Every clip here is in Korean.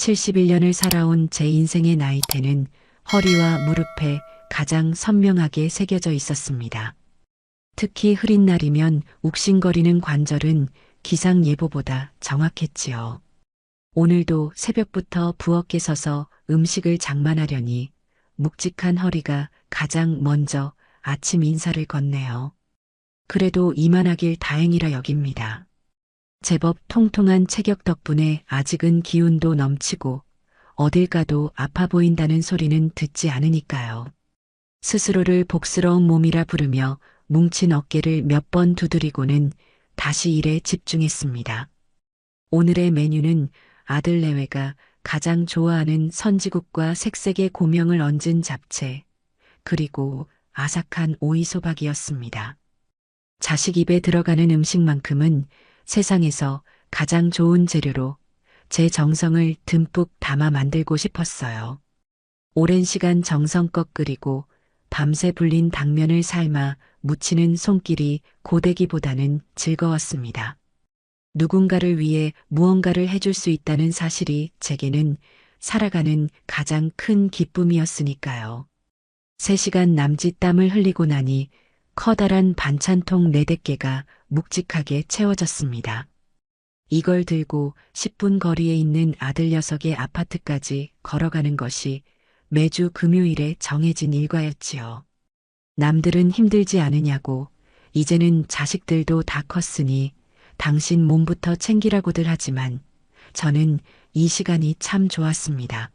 71년을 살아온 제 인생의 나이테는 허리와 무릎에 가장 선명하게 새겨져 있었습니다. 특히 흐린 날이면 욱신거리는 관절은 기상예보보다 정확했지요. 오늘도 새벽부터 부엌에 서서 음식을 장만하려니 묵직한 허리가 가장 먼저 아침 인사를 건네요. 그래도 이만하길 다행이라 여깁니다. 제법 통통한 체격 덕분에 아직은 기운도 넘치고 어딜 가도 아파 보인다는 소리는 듣지 않으니까요. 스스로를 복스러운 몸이라 부르며 뭉친 어깨를 몇 번 두드리고는 다시 일에 집중했습니다. 오늘의 메뉴는 아들 내외가 가장 좋아하는 선지국과 색색의 고명을 얹은 잡채, 그리고 아삭한 오이소박이었습니다. 자식 입에 들어가는 음식만큼은 세상에서 가장 좋은 재료로 제 정성을 듬뿍 담아 만들고 싶었어요. 오랜 시간 정성껏 끓이고 밤새 불린 당면을 삶아 무치는 손길이 고되기보다는 즐거웠습니다. 누군가를 위해 무언가를 해줄 수 있다는 사실이 제게는 살아가는 가장 큰 기쁨이었으니까요. 3시간 남짓 땀을 흘리고 나니 커다란 반찬통 4-5개가 묵직하게 채워졌습니다. 이걸 들고 10분 거리에 있는 아들 녀석의 아파트까지 걸어가는 것이 매주 금요일에 정해진 일과였지요. 남들은 힘들지 않으냐고, 이제는 자식들도 다 컸으니 당신 몸부터 챙기라고들 하지만 저는 이 시간이 참 좋았습니다.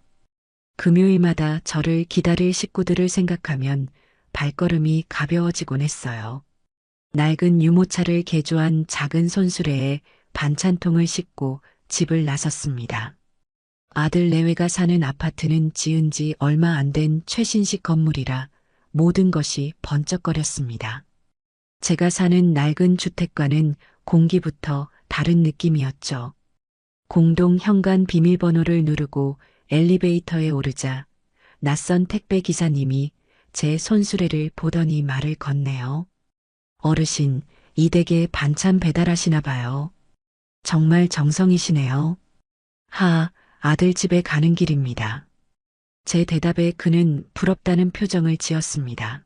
금요일마다 저를 기다릴 식구들을 생각하면 발걸음이 가벼워지곤 했어요. 낡은 유모차를 개조한 작은 손수레에 반찬통을 싣고 집을 나섰습니다. 아들 내외가 사는 아파트는 지은 지 얼마 안 된 최신식 건물이라 모든 것이 번쩍거렸습니다. 제가 사는 낡은 주택과는 공기부터 다른 느낌이었죠. 공동 현관 비밀번호를 누르고 엘리베이터에 오르자 낯선 택배 기사님이 제 손수레를 보더니 말을 건네요. 어르신, 이 댁에 반찬 배달하시나 봐요. 정말 정성이시네요. 아들 집에 가는 길입니다. 제 대답에 그는 부럽다는 표정을 지었습니다.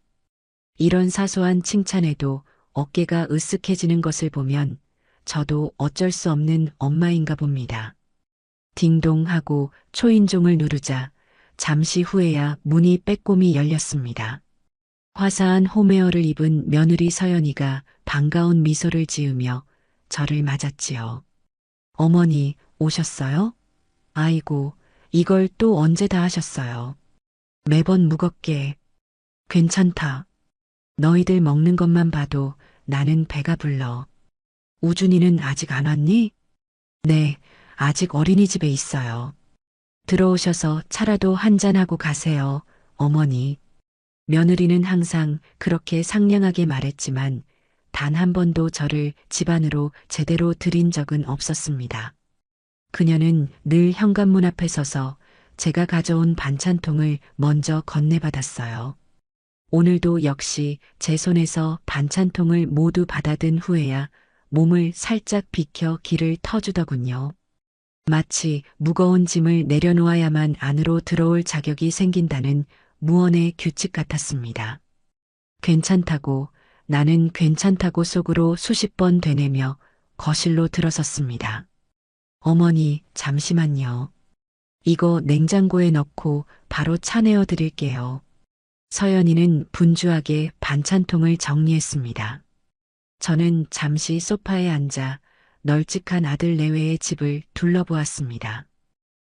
이런 사소한 칭찬에도 어깨가 으쓱해지는 것을 보면 저도 어쩔 수 없는 엄마인가 봅니다. 딩동 하고 초인종을 누르자 잠시 후에야 문이 빼꼼히 열렸습니다. 화사한 홈웨어를 입은 며느리 서연이가 반가운 미소를 지으며 저를 맞았지요. 어머니, 오셨어요? 아이고, 이걸 또 언제 다 하셨어요? 매번 무겁게. 괜찮다. 너희들 먹는 것만 봐도 나는 배가 불러. 우준이는 아직 안 왔니? 네, 아직 어린이집에 있어요. 들어오셔서 차라도 한잔하고 가세요, 어머니. 며느리는 항상 그렇게 상냥하게 말했지만 단 한 번도 저를 집 안으로 제대로 들인 적은 없었습니다. 그녀는 늘 현관문 앞에 서서 제가 가져온 반찬통을 먼저 건네받았어요. 오늘도 역시 제 손에서 반찬통을 모두 받아든 후에야 몸을 살짝 비켜 길을 터주더군요. 마치 무거운 짐을 내려놓아야만 안으로 들어올 자격이 생긴다는 무언의 규칙 같았습니다. 괜찮다고, 나는 괜찮다고 속으로 수십 번 되뇌며 거실로 들어섰습니다. 어머니, 잠시만요. 이거 냉장고에 넣고 바로 차 내어 드릴게요. 서연이는 분주하게 반찬통을 정리했습니다. 저는 잠시 소파에 앉아 널찍한 아들 내외의 집을 둘러보았습니다.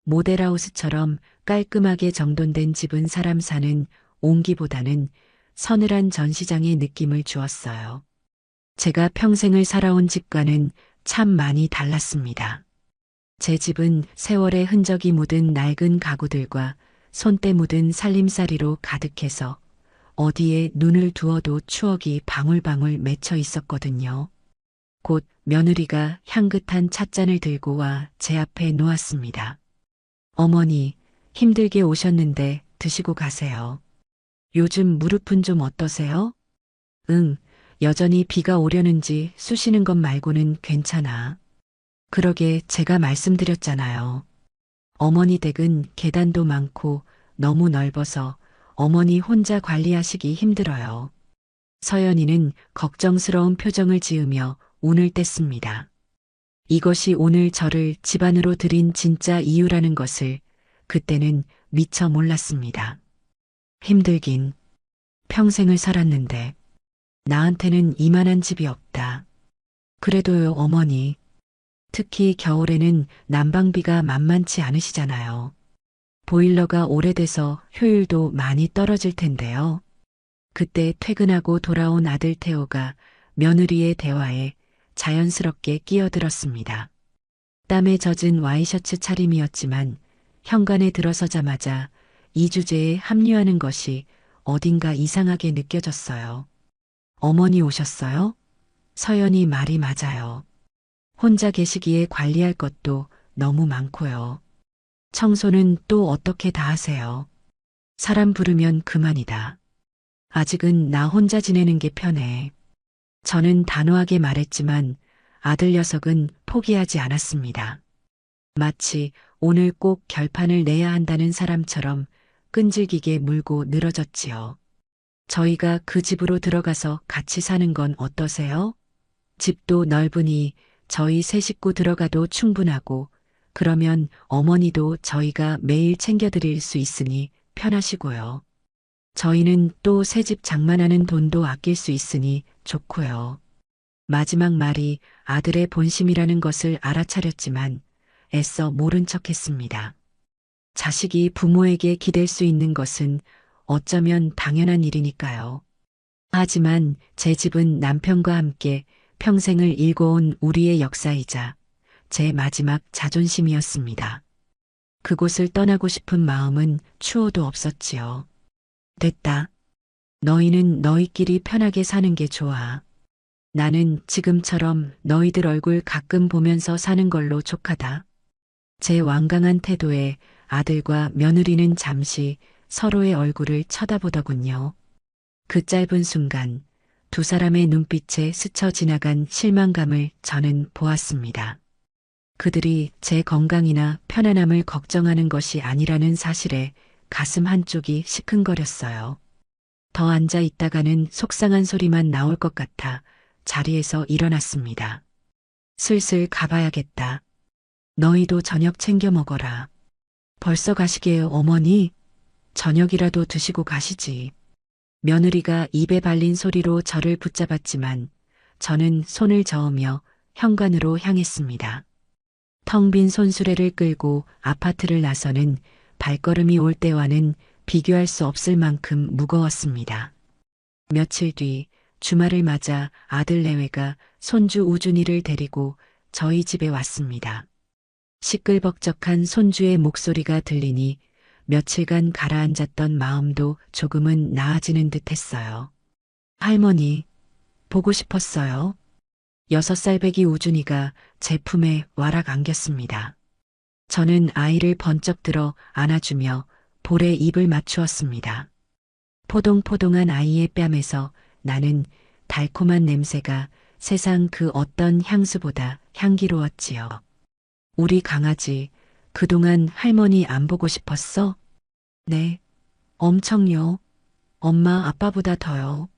모델하우스처럼 깔끔하게 정돈된 집은 사람 사는 옹기보다는 서늘한 전시장의 느낌을 주었어요. 제가 평생을 살아온 집과는 참 많이 달랐습니다. 제 집은 세월의 흔적이 묻은 낡은 가구들과 손때 묻은 살림살이로 가득해서 어디에 눈을 두어도 추억이 방울방울 맺혀 있었거든요. 곧 며느리가 향긋한 찻잔을 들고 와 제 앞에 놓았습니다. 어머니, 힘들게 오셨는데 드시고 가세요. 요즘 무릎은 좀 어떠세요? 응, 여전히 비가 오려는지 쑤시는 것 말고는 괜찮아. 그러게 제가 말씀드렸잖아요. 어머니 댁은 계단도 많고 너무 넓어서 어머니 혼자 관리하시기 힘들어요. 서연이는 걱정스러운 표정을 지으며 운을 뗐습니다. 이것이 오늘 저를 집안으로 들인 진짜 이유라는 것을 그때는 미처 몰랐습니다. 힘들긴 평생을 살았는데 나한테는 이만한 집이 없다. 그래도요, 어머니. 특히 겨울에는 난방비가 만만치 않으시잖아요. 보일러가 오래돼서 효율도 많이 떨어질 텐데요. 그때 퇴근하고 돌아온 아들 태호가 며느리의 대화에 자연스럽게 끼어들었습니다. 땀에 젖은 와이셔츠 차림이었지만 현관에 들어서자마자 이 주제에 합류하는 것이 어딘가 이상하게 느껴졌어요. 어머니 오셨어요? 서연이 말이 맞아요. 혼자 계시기에 관리할 것도 너무 많고요. 청소는 또 어떻게 다 하세요? 사람 부르면 그만이다. 아직은 나 혼자 지내는 게 편해. 저는 단호하게 말했지만 아들 녀석은 포기하지 않았습니다. 마치 오늘 꼭 결판을 내야 한다는 사람처럼 끈질기게 물고 늘어졌지요. 저희가 그 집으로 들어가서 같이 사는 건 어떠세요? 집도 넓으니 저희 세 식구 들어가도 충분하고 그러면 어머니도 저희가 매일 챙겨드릴 수 있으니 편하시고요. 저희는 또 새 집 장만하는 돈도 아낄 수 있으니 좋고요. 마지막 말이 아들의 본심이라는 것을 알아차렸지만 애써 모른 척했습니다. 자식이 부모에게 기댈 수 있는 것은 어쩌면 당연한 일이니까요. 하지만 제 집은 남편과 함께 평생을 일궈온 우리의 역사이자 제 마지막 자존심이었습니다. 그곳을 떠나고 싶은 마음은 추호도 없었지요. 됐다. 너희는 너희끼리 편하게 사는 게 좋아. 나는 지금처럼 너희들 얼굴 가끔 보면서 사는 걸로 족하다. 제 완강한 태도에 아들과 며느리는 잠시 서로의 얼굴을 쳐다보더군요. 그 짧은 순간 두 사람의 눈빛에 스쳐 지나간 실망감을 저는 보았습니다. 그들이 제 건강이나 편안함을 걱정하는 것이 아니라는 사실에 가슴 한쪽이 시큰거렸어요. 더 앉아 있다가는 속상한 소리만 나올 것 같아 자리에서 일어났습니다. 슬슬 가봐야겠다. 너희도 저녁 챙겨 먹어라. 벌써 가시게요, 어머니? 저녁이라도 드시고 가시지. 며느리가 입에 발린 소리로 저를 붙잡았지만 저는 손을 저으며 현관으로 향했습니다. 텅 빈 손수레를 끌고 아파트를 나서는 발걸음이 올 때와는 비교할 수 없을 만큼 무거웠습니다. 며칠 뒤 주말을 맞아 아들 내외가 손주 우준이를 데리고 저희 집에 왔습니다. 시끌벅적한 손주의 목소리가 들리니 며칠간 가라앉았던 마음도 조금은 나아지는 듯 했어요. 할머니, 보고 싶었어요. 6살 배기 우준이가 제 품에 와락 안겼습니다. 저는 아이를 번쩍 들어 안아주며 볼에 입을 맞추었습니다. 포동포동한 아이의 뺨에서 나는 달콤한 냄새가 세상 그 어떤 향수보다 향기로웠지요. 우리 강아지, 그동안 할머니 안 보고 싶었어? 네, 엄청요. 엄마 아빠보다 더요.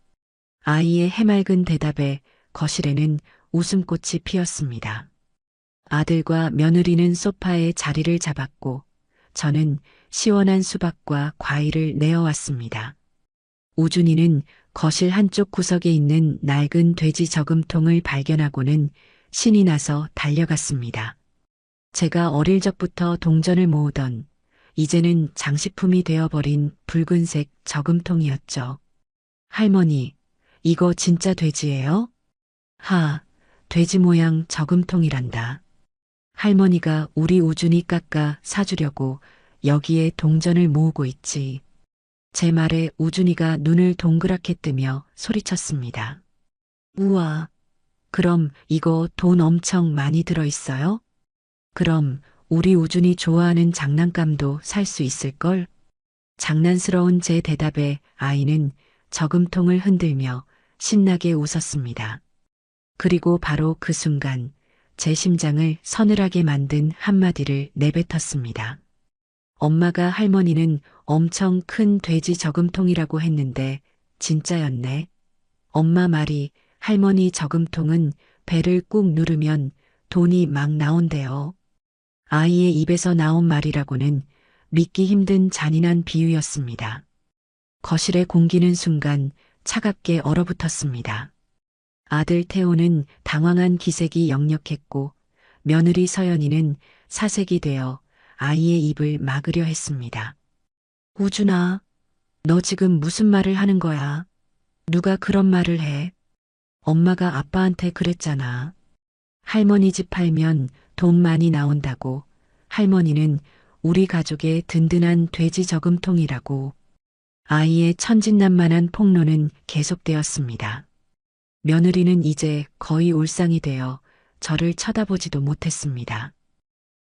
아이의 해맑은 대답에 거실에는 웃음꽃이 피었습니다. 아들과 며느리는 소파에 자리를 잡았고 저는 시원한 수박과 과일을 내어왔습니다. 우준이는 거실 한쪽 구석에 있는 낡은 돼지 저금통을 발견하고는 신이 나서 달려갔습니다. 제가 어릴 적부터 동전을 모으던 이제는 장식품이 되어버린 붉은색 저금통이었죠. 할머니, 이거 진짜 돼지예요? 하, 돼지 모양 저금통이란다. 할머니가 우리 우준이 깎아 사주려고 여기에 동전을 모으고 있지. 제 말에 우준이가 눈을 동그랗게 뜨며 소리쳤습니다. 우와, 그럼 이거 돈 엄청 많이 들어있어요? 그럼 우리 우준이 좋아하는 장난감도 살 수 있을걸? 장난스러운 제 대답에 아이는 저금통을 흔들며 신나게 웃었습니다. 그리고 바로 그 순간 제 심장을 서늘하게 만든 한마디를 내뱉었습니다. 엄마가 할머니는 엄청 큰 돼지 저금통이라고 했는데 진짜였네. 엄마 말이 할머니 저금통은 배를 꾹 누르면 돈이 막 나온대요. 아이의 입에서 나온 말이라고는 믿기 힘든 잔인한 비유였습니다. 거실에 공기는 순간 차갑게 얼어붙었습니다. 아들 태호는 당황한 기색이 역력했고 며느리 서연이는 사색이 되어 아이의 입을 막으려 했습니다. 우준아, 너 지금 무슨 말을 하는 거야? 누가 그런 말을 해? 엄마가 아빠한테 그랬잖아. 할머니 집 팔면 돈 많이 나온다고. 할머니는 우리 가족의 든든한 돼지 저금통이라고. 아이의 천진난만한 폭로는 계속되었습니다. 며느리는 이제 거의 울상이 되어 저를 쳐다보지도 못했습니다.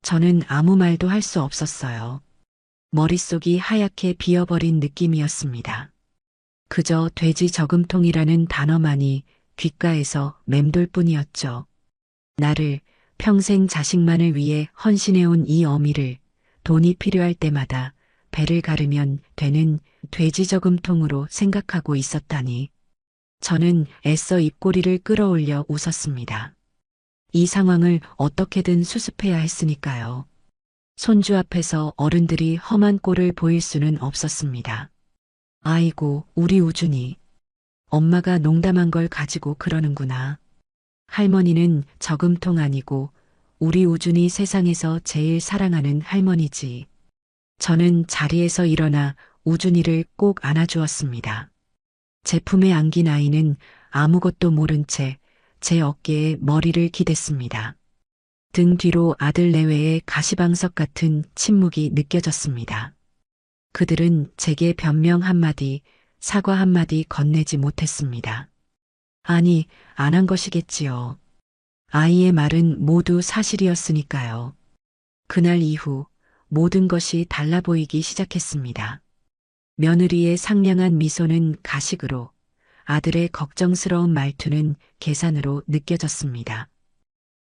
저는 아무 말도 할 수 없었어요. 머릿속이 하얗게 비어버린 느낌이었습니다. 그저 돼지 저금통이라는 단어만이 귓가에서 맴돌 뿐이었죠. 나를 평생 자식만을 위해 헌신해온 이 어미를 돈이 필요할 때마다 배를 가르면 되는 돼지 저금통으로 생각하고 있었다니. 저는 애써 입꼬리를 끌어올려 웃었습니다. 이 상황을 어떻게든 수습해야 했으니까요. 손주 앞에서 어른들이 험한 꼴을 보일 수는 없었습니다. 아이고, 우리 우준이. 엄마가 농담한 걸 가지고 그러는구나. 할머니는 저금통 아니고 우리 우준이 세상에서 제일 사랑하는 할머니지. 저는 자리에서 일어나 우준이를 꼭 안아주었습니다. 제 품에 안긴 아이는 아무것도 모른 채 제 어깨에 머리를 기댔습니다. 등 뒤로 아들 내외의 가시방석 같은 침묵이 느껴졌습니다. 그들은 제게 변명 한마디, 사과 한마디 건네지 못했습니다. 아니, 안 한 것이겠지요. 아이의 말은 모두 사실이었으니까요. 그날 이후 모든 것이 달라 보이기 시작했습니다. 며느리의 상냥한 미소는 가식으로, 아들의 걱정스러운 말투는 계산으로 느껴졌습니다.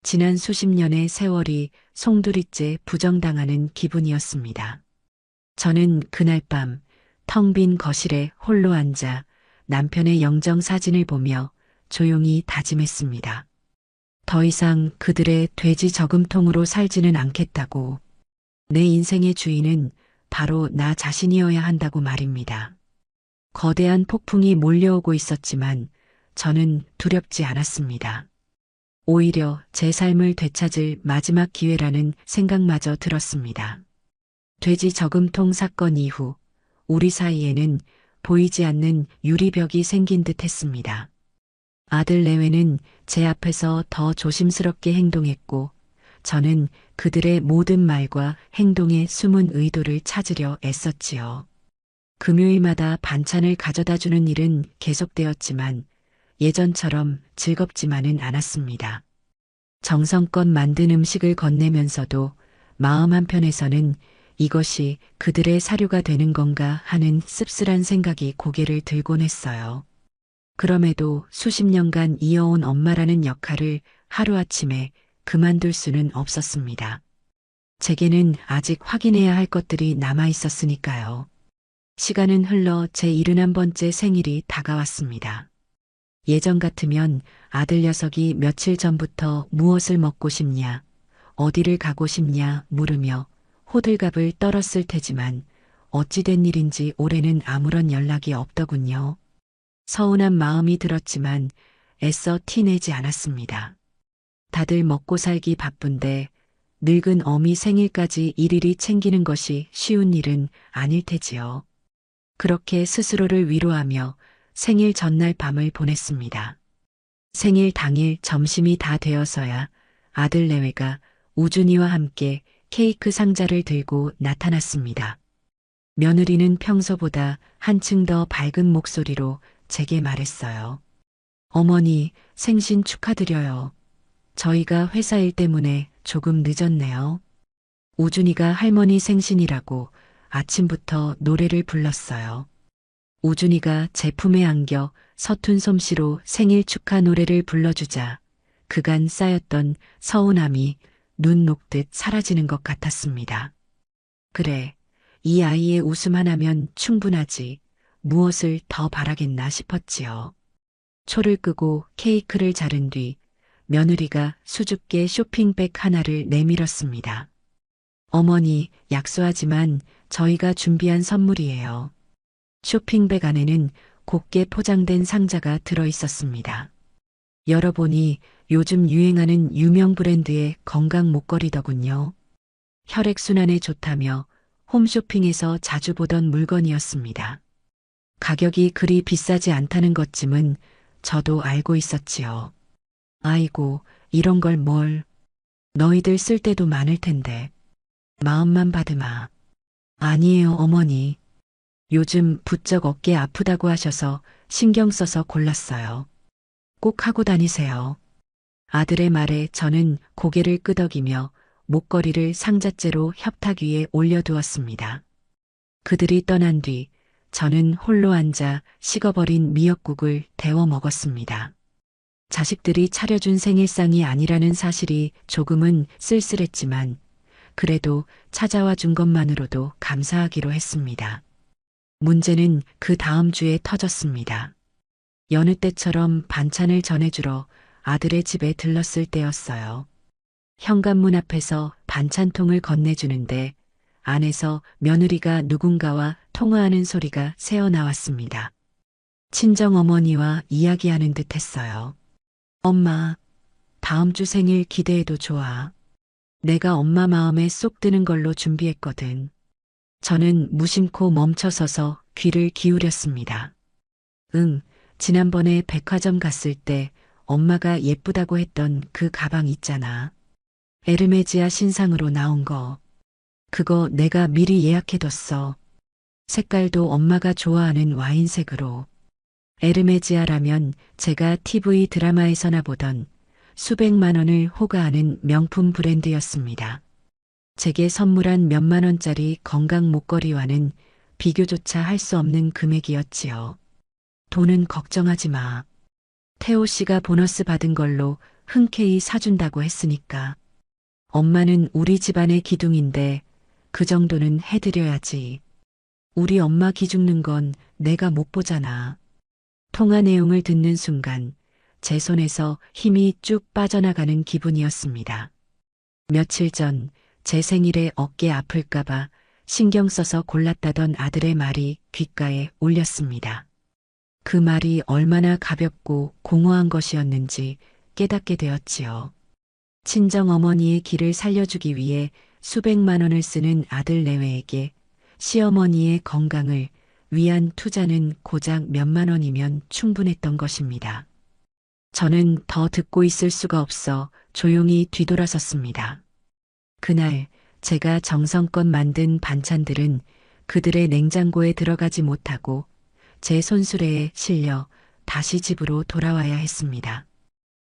지난 수십 년의 세월이 송두리째 부정당하는 기분이었습니다. 저는 그날 밤 텅 빈 거실에 홀로 앉아 남편의 영정 사진을 보며 조용히 다짐했습니다. 더 이상 그들의 돼지 저금통으로 살지는 않겠다고. 내 인생의 주인은 바로 나 자신이어야 한다고 말입니다. 거대한 폭풍이 몰려오고 있었지만 저는 두렵지 않았습니다. 오히려 제 삶을 되찾을 마지막 기회라는 생각마저 들었습니다. 돼지 저금통 사건 이후 우리 사이에는 보이지 않는 유리벽이 생긴 듯 했습니다. 아들 내외는 제 앞에서 더 조심스럽게 행동했고 저는 그들의 모든 말과 행동의 숨은 의도를 찾으려 애썼지요. 금요일마다 반찬을 가져다 주는 일은 계속되었지만 예전처럼 즐겁지만은 않았습니다. 정성껏 만든 음식을 건네면서도 마음 한편에서는 이것이 그들의 사료가 되는 건가 하는 씁쓸한 생각이 고개를 들곤 했어요. 그럼에도 수십 년간 이어온 엄마라는 역할을 하루아침에 그만둘 수는 없었습니다. 제게는 아직 확인해야 할 것들이 남아 있었으니까요. 시간은 흘러 제 71번째 생일이 다가왔습니다. 예전 같으면 아들 녀석이 며칠 전부터 무엇을 먹고 싶냐, 어디를 가고 싶냐 물으며 호들갑을 떨었을 테지만 어찌된 일인지 올해는 아무런 연락이 없더군요. 서운한 마음이 들었지만 애써 티내지 않았습니다. 다들 먹고 살기 바쁜데 늙은 어미 생일까지 일일이 챙기는 것이 쉬운 일은 아닐 테지요. 그렇게 스스로를 위로하며 생일 전날 밤을 보냈습니다. 생일 당일 점심이 다 되어서야 아들 내외가 우준이와 함께 케이크 상자를 들고 나타났습니다. 며느리는 평소보다 한층 더 밝은 목소리로 제게 말했어요. 어머니, 생신 축하드려요. 저희가 회사 일 때문에 조금 늦었네요. 우준이가 할머니 생신이라고 아침부터 노래를 불렀어요. 우준이가 제 품에 안겨 서툰 솜씨로 생일 축하 노래를 불러주자 그간 쌓였던 서운함이 눈 녹듯 사라지는 것 같았습니다. 그래, 이 아이의 웃음 하나면 충분하지. 무엇을 더 바라겠나 싶었지요. 초를 끄고 케이크를 자른 뒤 며느리가 수줍게 쇼핑백 하나를 내밀었습니다. 어머니, 약소하지만 저희가 준비한 선물이에요. 쇼핑백 안에는 곱게 포장된 상자가 들어 있었습니다. 열어보니 요즘 유행하는 유명 브랜드의 건강 목걸이더군요. 혈액순환에 좋다며 홈쇼핑에서 자주 보던 물건이었습니다. 가격이 그리 비싸지 않다는 것쯤은 저도 알고 있었지요. 아이고, 이런 걸 뭘. 너희들 쓸 때도 많을 텐데. 마음만 받으마. 아니에요, 어머니. 요즘 부쩍 어깨 아프다고 하셔서 신경 써서 골랐어요. 꼭 하고 다니세요. 아들의 말에 저는 고개를 끄덕이며 목걸이를 상자째로 협탁 위에 올려두었습니다. 그들이 떠난 뒤 저는 홀로 앉아 식어버린 미역국을 데워 먹었습니다. 자식들이 차려준 생일상이 아니라는 사실이 조금은 쓸쓸했지만 그래도 찾아와 준 것만으로도 감사하기로 했습니다. 문제는 그 다음 주에 터졌습니다. 여느 때처럼 반찬을 전해주러 아들의 집에 들렀을 때였어요. 현관문 앞에서 반찬통을 건네주는데 안에서 며느리가 누군가와 통화하는 소리가 새어나왔습니다. 친정어머니와 이야기하는 듯 했어요. 엄마, 다음 주 생일 기대해도 좋아. 내가 엄마 마음에 쏙 드는 걸로 준비했거든. 저는 무심코 멈춰서서 귀를 기울였습니다. 응, 지난번에 백화점 갔을 때 엄마가 예쁘다고 했던 그 가방 있잖아. 에르메지아 신상으로 나온 거. 그거 내가 미리 예약해뒀어. 색깔도 엄마가 좋아하는 와인색으로. 에르메지아라면 제가 TV 드라마에서나 보던 수백만 원을 호가하는 명품 브랜드였습니다. 제게 선물한 몇만 원짜리 건강 목걸이와는 비교조차 할 수 없는 금액이었지요. 돈은 걱정하지 마. 태호 씨가 보너스 받은 걸로 흔쾌히 사준다고 했으니까. 엄마는 우리 집안의 기둥인데 그 정도는 해드려야지. 우리 엄마 기죽는 건 내가 못 보잖아. 통화 내용을 듣는 순간 제 손에서 힘이 쭉 빠져나가는 기분이었습니다. 며칠 전 제 생일에 어깨 아플까봐 신경 써서 골랐다던 아들의 말이 귓가에 울렸습니다. 그 말이 얼마나 가볍고 공허한 것이었는지 깨닫게 되었지요. 친정어머니의 길을 살려주기 위해 수백만 원을 쓰는 아들 내외에게 시어머니의 건강을 위한 투자는 고작 몇만 원이면 충분했던 것입니다. 저는 더 듣고 있을 수가 없어 조용히 뒤돌아섰습니다. 그날 제가 정성껏 만든 반찬들은 그들의 냉장고에 들어가지 못하고 제 손수레에 실려 다시 집으로 돌아와야 했습니다.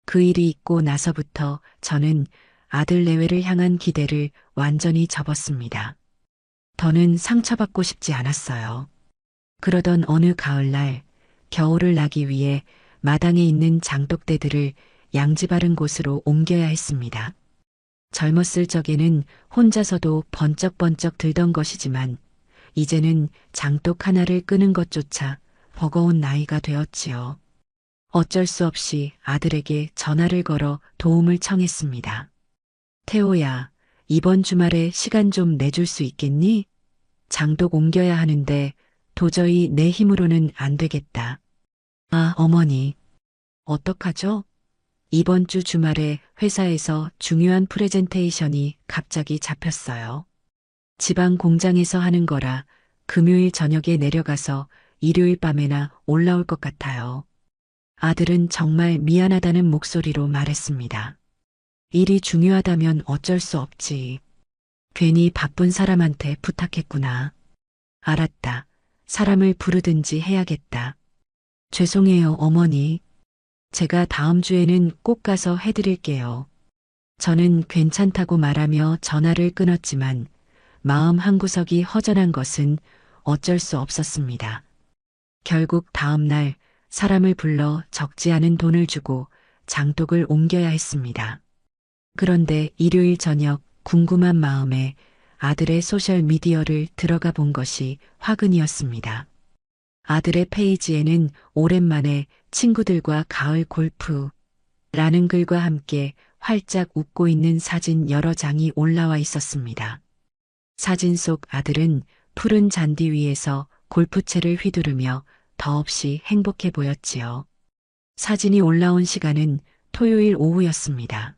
그 일이 있고 나서부터 저는 아들 내외를 향한 기대를 완전히 접었습니다. 더는 상처받고 싶지 않았어요. 그러던 어느 가을날 겨울을 나기 위해 마당에 있는 장독대들을 양지 바른 곳으로 옮겨야 했습니다. 젊었을 적에는 혼자서도 번쩍번쩍 들던 것이지만 이제는 장독 하나를 끄는 것조차 버거운 나이가 되었지요. 어쩔 수 없이 아들에게 전화를 걸어 도움을 청했습니다. 태호야, 이번 주말에 시간 좀 내줄 수 있겠니? 장독 옮겨야 하는데 도저히 내 힘으로는 안 되겠다. 아, 어머니. 어떡하죠? 이번 주 주말에 회사에서 중요한 프레젠테이션이 갑자기 잡혔어요. 지방 공장에서 하는 거라 금요일 저녁에 내려가서 일요일 밤에나 올라올 것 같아요. 아들은 정말 미안하다는 목소리로 말했습니다. 일이 중요하다면 어쩔 수 없지. 괜히 바쁜 사람한테 부탁했구나. 알았다. 사람을 부르든지 해야겠다. 죄송해요, 어머니. 제가 다음 주에는 꼭 가서 해드릴게요. 저는 괜찮다고 말하며 전화를 끊었지만 마음 한구석이 허전한 것은 어쩔 수 없었습니다. 결국 다음 날 사람을 불러 적지 않은 돈을 주고 장독을 옮겨야 했습니다. 그런데 일요일 저녁 궁금한 마음에 아들의 소셜미디어를 들어가 본 것이 화근이었습니다. 아들의 페이지에는 오랜만에 친구들과 가을 골프라는 글과 함께 활짝 웃고 있는 사진 여러 장이 올라와 있었습니다. 사진 속 아들은 푸른 잔디 위에서 골프채를 휘두르며 더없이 행복해 보였지요. 사진이 올라온 시간은 토요일 오후였습니다.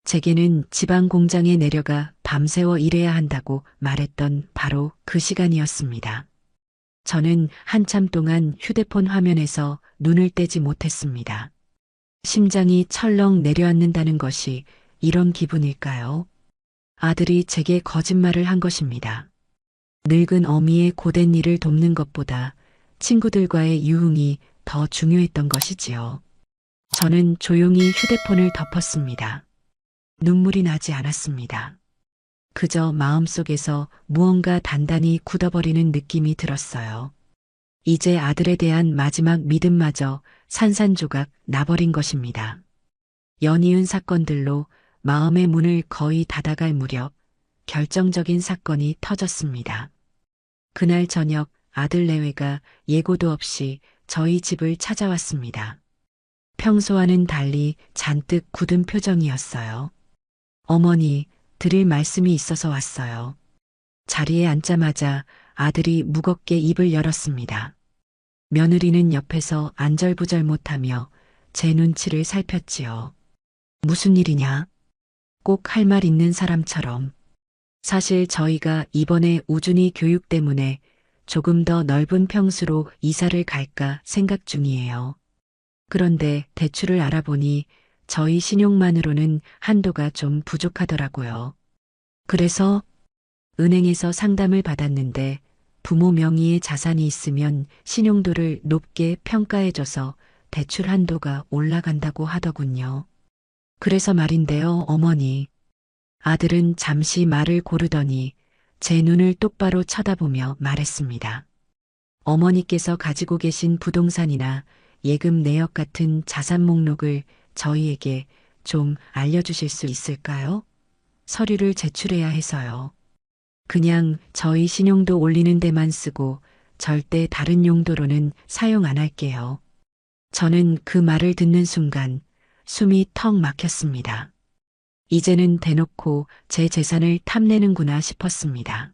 제게는 지방 공장에 내려가 밤새워 일해야 한다고 말했던 바로 그 시간이었습니다. 저는 한참 동안 휴대폰 화면에서 눈을 떼지 못했습니다. 심장이 철렁 내려앉는다는 것이 이런 기분일까요? 아들이 제게 거짓말을 한 것입니다. 늙은 어미의 고된 일을 돕는 것보다 친구들과의 유흥이 더 중요했던 것이지요. 저는 조용히 휴대폰을 덮었습니다. 눈물이 나지 않았습니다. 그저 마음속에서 무언가 단단히 굳어버리는 느낌이 들었어요. 이제 아들에 대한 마지막 믿음마저 산산조각 나버린 것입니다. 연이은 사건들로 마음의 문을 거의 닫아갈 무렵 결정적인 사건이 터졌습니다. 그날 저녁 아들 내외가 예고도 없이 저희 집을 찾아왔습니다. 평소와는 달리 잔뜩 굳은 표정이었어요. 어머니, 드릴 말씀이 있어서 왔어요. 자리에 앉자마자 아들이 무겁게 입을 열었습니다. 며느리는 옆에서 안절부절 못하며 제 눈치를 살폈지요. 무슨 일이냐? 꼭 할 말 있는 사람처럼. 사실 저희가 이번에 우준이 교육 때문에 조금 더 넓은 평수로 이사를 갈까 생각 중이에요. 그런데 대출을 알아보니 저희 신용만으로는 한도가 좀 부족하더라고요. 그래서 은행에서 상담을 받았는데 부모 명의의 자산이 있으면 신용도를 높게 평가해줘서 대출 한도가 올라간다고 하더군요. 그래서 말인데요, 어머니. 아들은 잠시 말을 고르더니 제 눈을 똑바로 쳐다보며 말했습니다. 어머니께서 가지고 계신 부동산이나 예금 내역 같은 자산 목록을 저희에게 좀 알려주실 수 있을까요? 서류를 제출해야 해서요. 그냥 저희 신용도 올리는 데만 쓰고 절대 다른 용도로는 사용 안 할게요. 저는 그 말을 듣는 순간 숨이 턱 막혔습니다. 이제는 대놓고 제 재산을 탐내는구나 싶었습니다.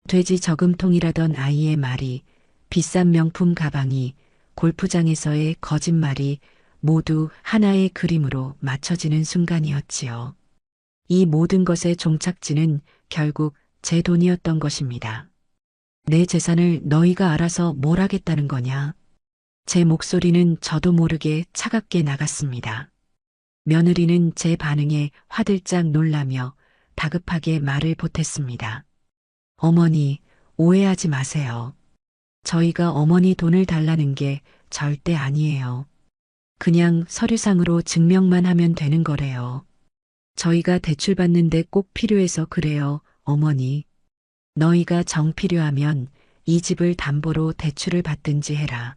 돼지 저금통이라던 아이의 말이, 비싼 명품 가방이, 골프장에서의 거짓말이 모두 하나의 그림으로 맞춰지는 순간이었지요. 이 모든 것의 종착지는 결국 제 돈이었던 것입니다. 내 재산을 너희가 알아서 뭘 하겠다는 거냐? 제 목소리는 저도 모르게 차갑게 나갔습니다. 며느리는 제 반응에 화들짝 놀라며 다급하게 말을 보탰습니다. 어머니, 오해하지 마세요. 저희가 어머니 돈을 달라는 게 절대 아니에요. 그냥 서류상으로 증명만 하면 되는 거래요. 저희가 대출 받는데 꼭 필요해서 그래요, 어머니. 너희가 정 필요하면 이 집을 담보로 대출을 받든지 해라.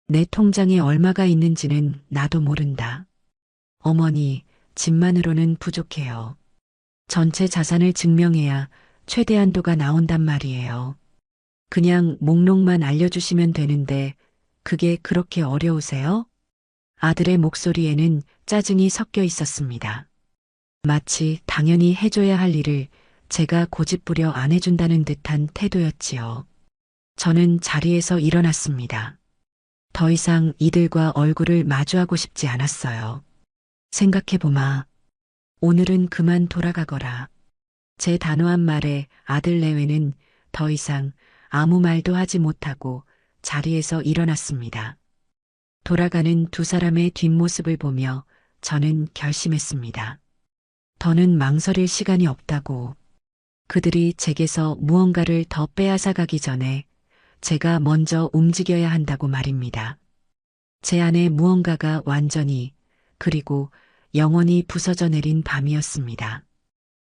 내 통장에 얼마가 있는지는 나도 모른다. 어머니, 집만으로는 부족해요. 전체 자산을 증명해야 최대 한도가 나온단 말이에요. 그냥 목록만 알려주시면 되는데 그게 그렇게 어려우세요? 아들의 목소리에는 짜증이 섞여 있었습니다. 마치 당연히 해줘야 할 일을 제가 고집부려 안 해준다는 듯한 태도였지요. 저는 자리에서 일어났습니다. 더 이상 이들과 얼굴을 마주하고 싶지 않았어요. 생각해보마. 오늘은 그만 돌아가거라. 제 단호한 말에 아들 내외는 더 이상 아무 말도 하지 못하고 자리에서 일어났습니다. 돌아가는 두 사람의 뒷모습을 보며 저는 결심했습니다. 더는 망설일 시간이 없다고. 그들이 제게서 무언가를 더 빼앗아 가기 전에 제가 먼저 움직여야 한다고 말입니다. 제 안에 무언가가 완전히 그리고 영원히 부서져 내린 밤이었습니다.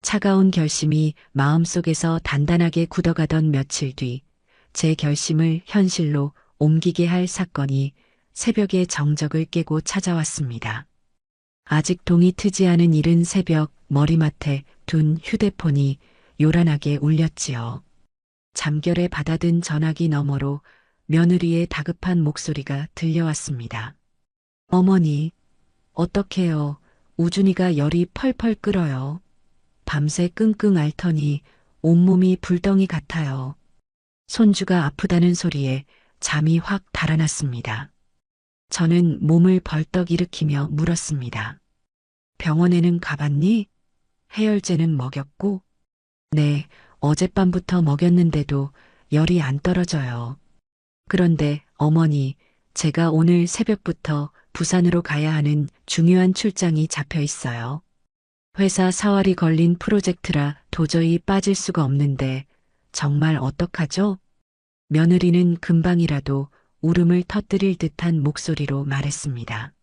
차가운 결심이 마음속에서 단단하게 굳어가던 며칠 뒤 제 결심을 현실로 옮기게 할 사건이 새벽의 정적을 깨고 찾아왔습니다. 아직 동이 트지 않은 이른 새벽 머리맡에 둔 휴대폰이 요란하게 울렸지요. 잠결에 받아든 전화기 너머로 며느리의 다급한 목소리가 들려왔습니다. 어머니, 어떡해요. 우준이가 열이 펄펄 끓어요. 밤새 끙끙 앓더니 온몸이 불덩이 같아요. 손주가 아프다는 소리에 잠이 확 달아났습니다. 저는 몸을 벌떡 일으키며 물었습니다. 병원에는 가봤니? 해열제는 먹였고? 네, 어젯밤부터 먹였는데도 열이 안 떨어져요. 그런데 어머니, 제가 오늘 새벽부터 부산으로 가야 하는 중요한 출장이 잡혀 있어요. 회사 사활이 걸린 프로젝트라 도저히 빠질 수가 없는데 정말 어떡하죠? 며느리는 금방이라도 울음을 터뜨릴 듯한 목소리로 말했습니다.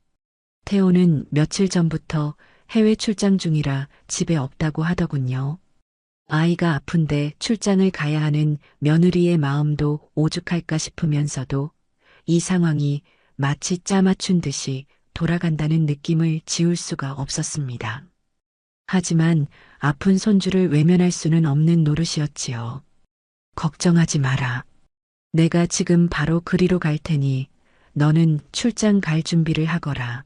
태호는 며칠 전부터 해외 출장 중이라 집에 없다고 하더군요. 아이가 아픈데 출장을 가야 하는 며느리의 마음도 오죽할까 싶으면서도 이 상황이 마치 짜맞춘 듯이 돌아간다는 느낌을 지울 수가 없었습니다. 하지만 아픈 손주를 외면할 수는 없는 노릇이었지요. 걱정하지 마라. 내가 지금 바로 그리로 갈 테니 너는 출장 갈 준비를 하거라.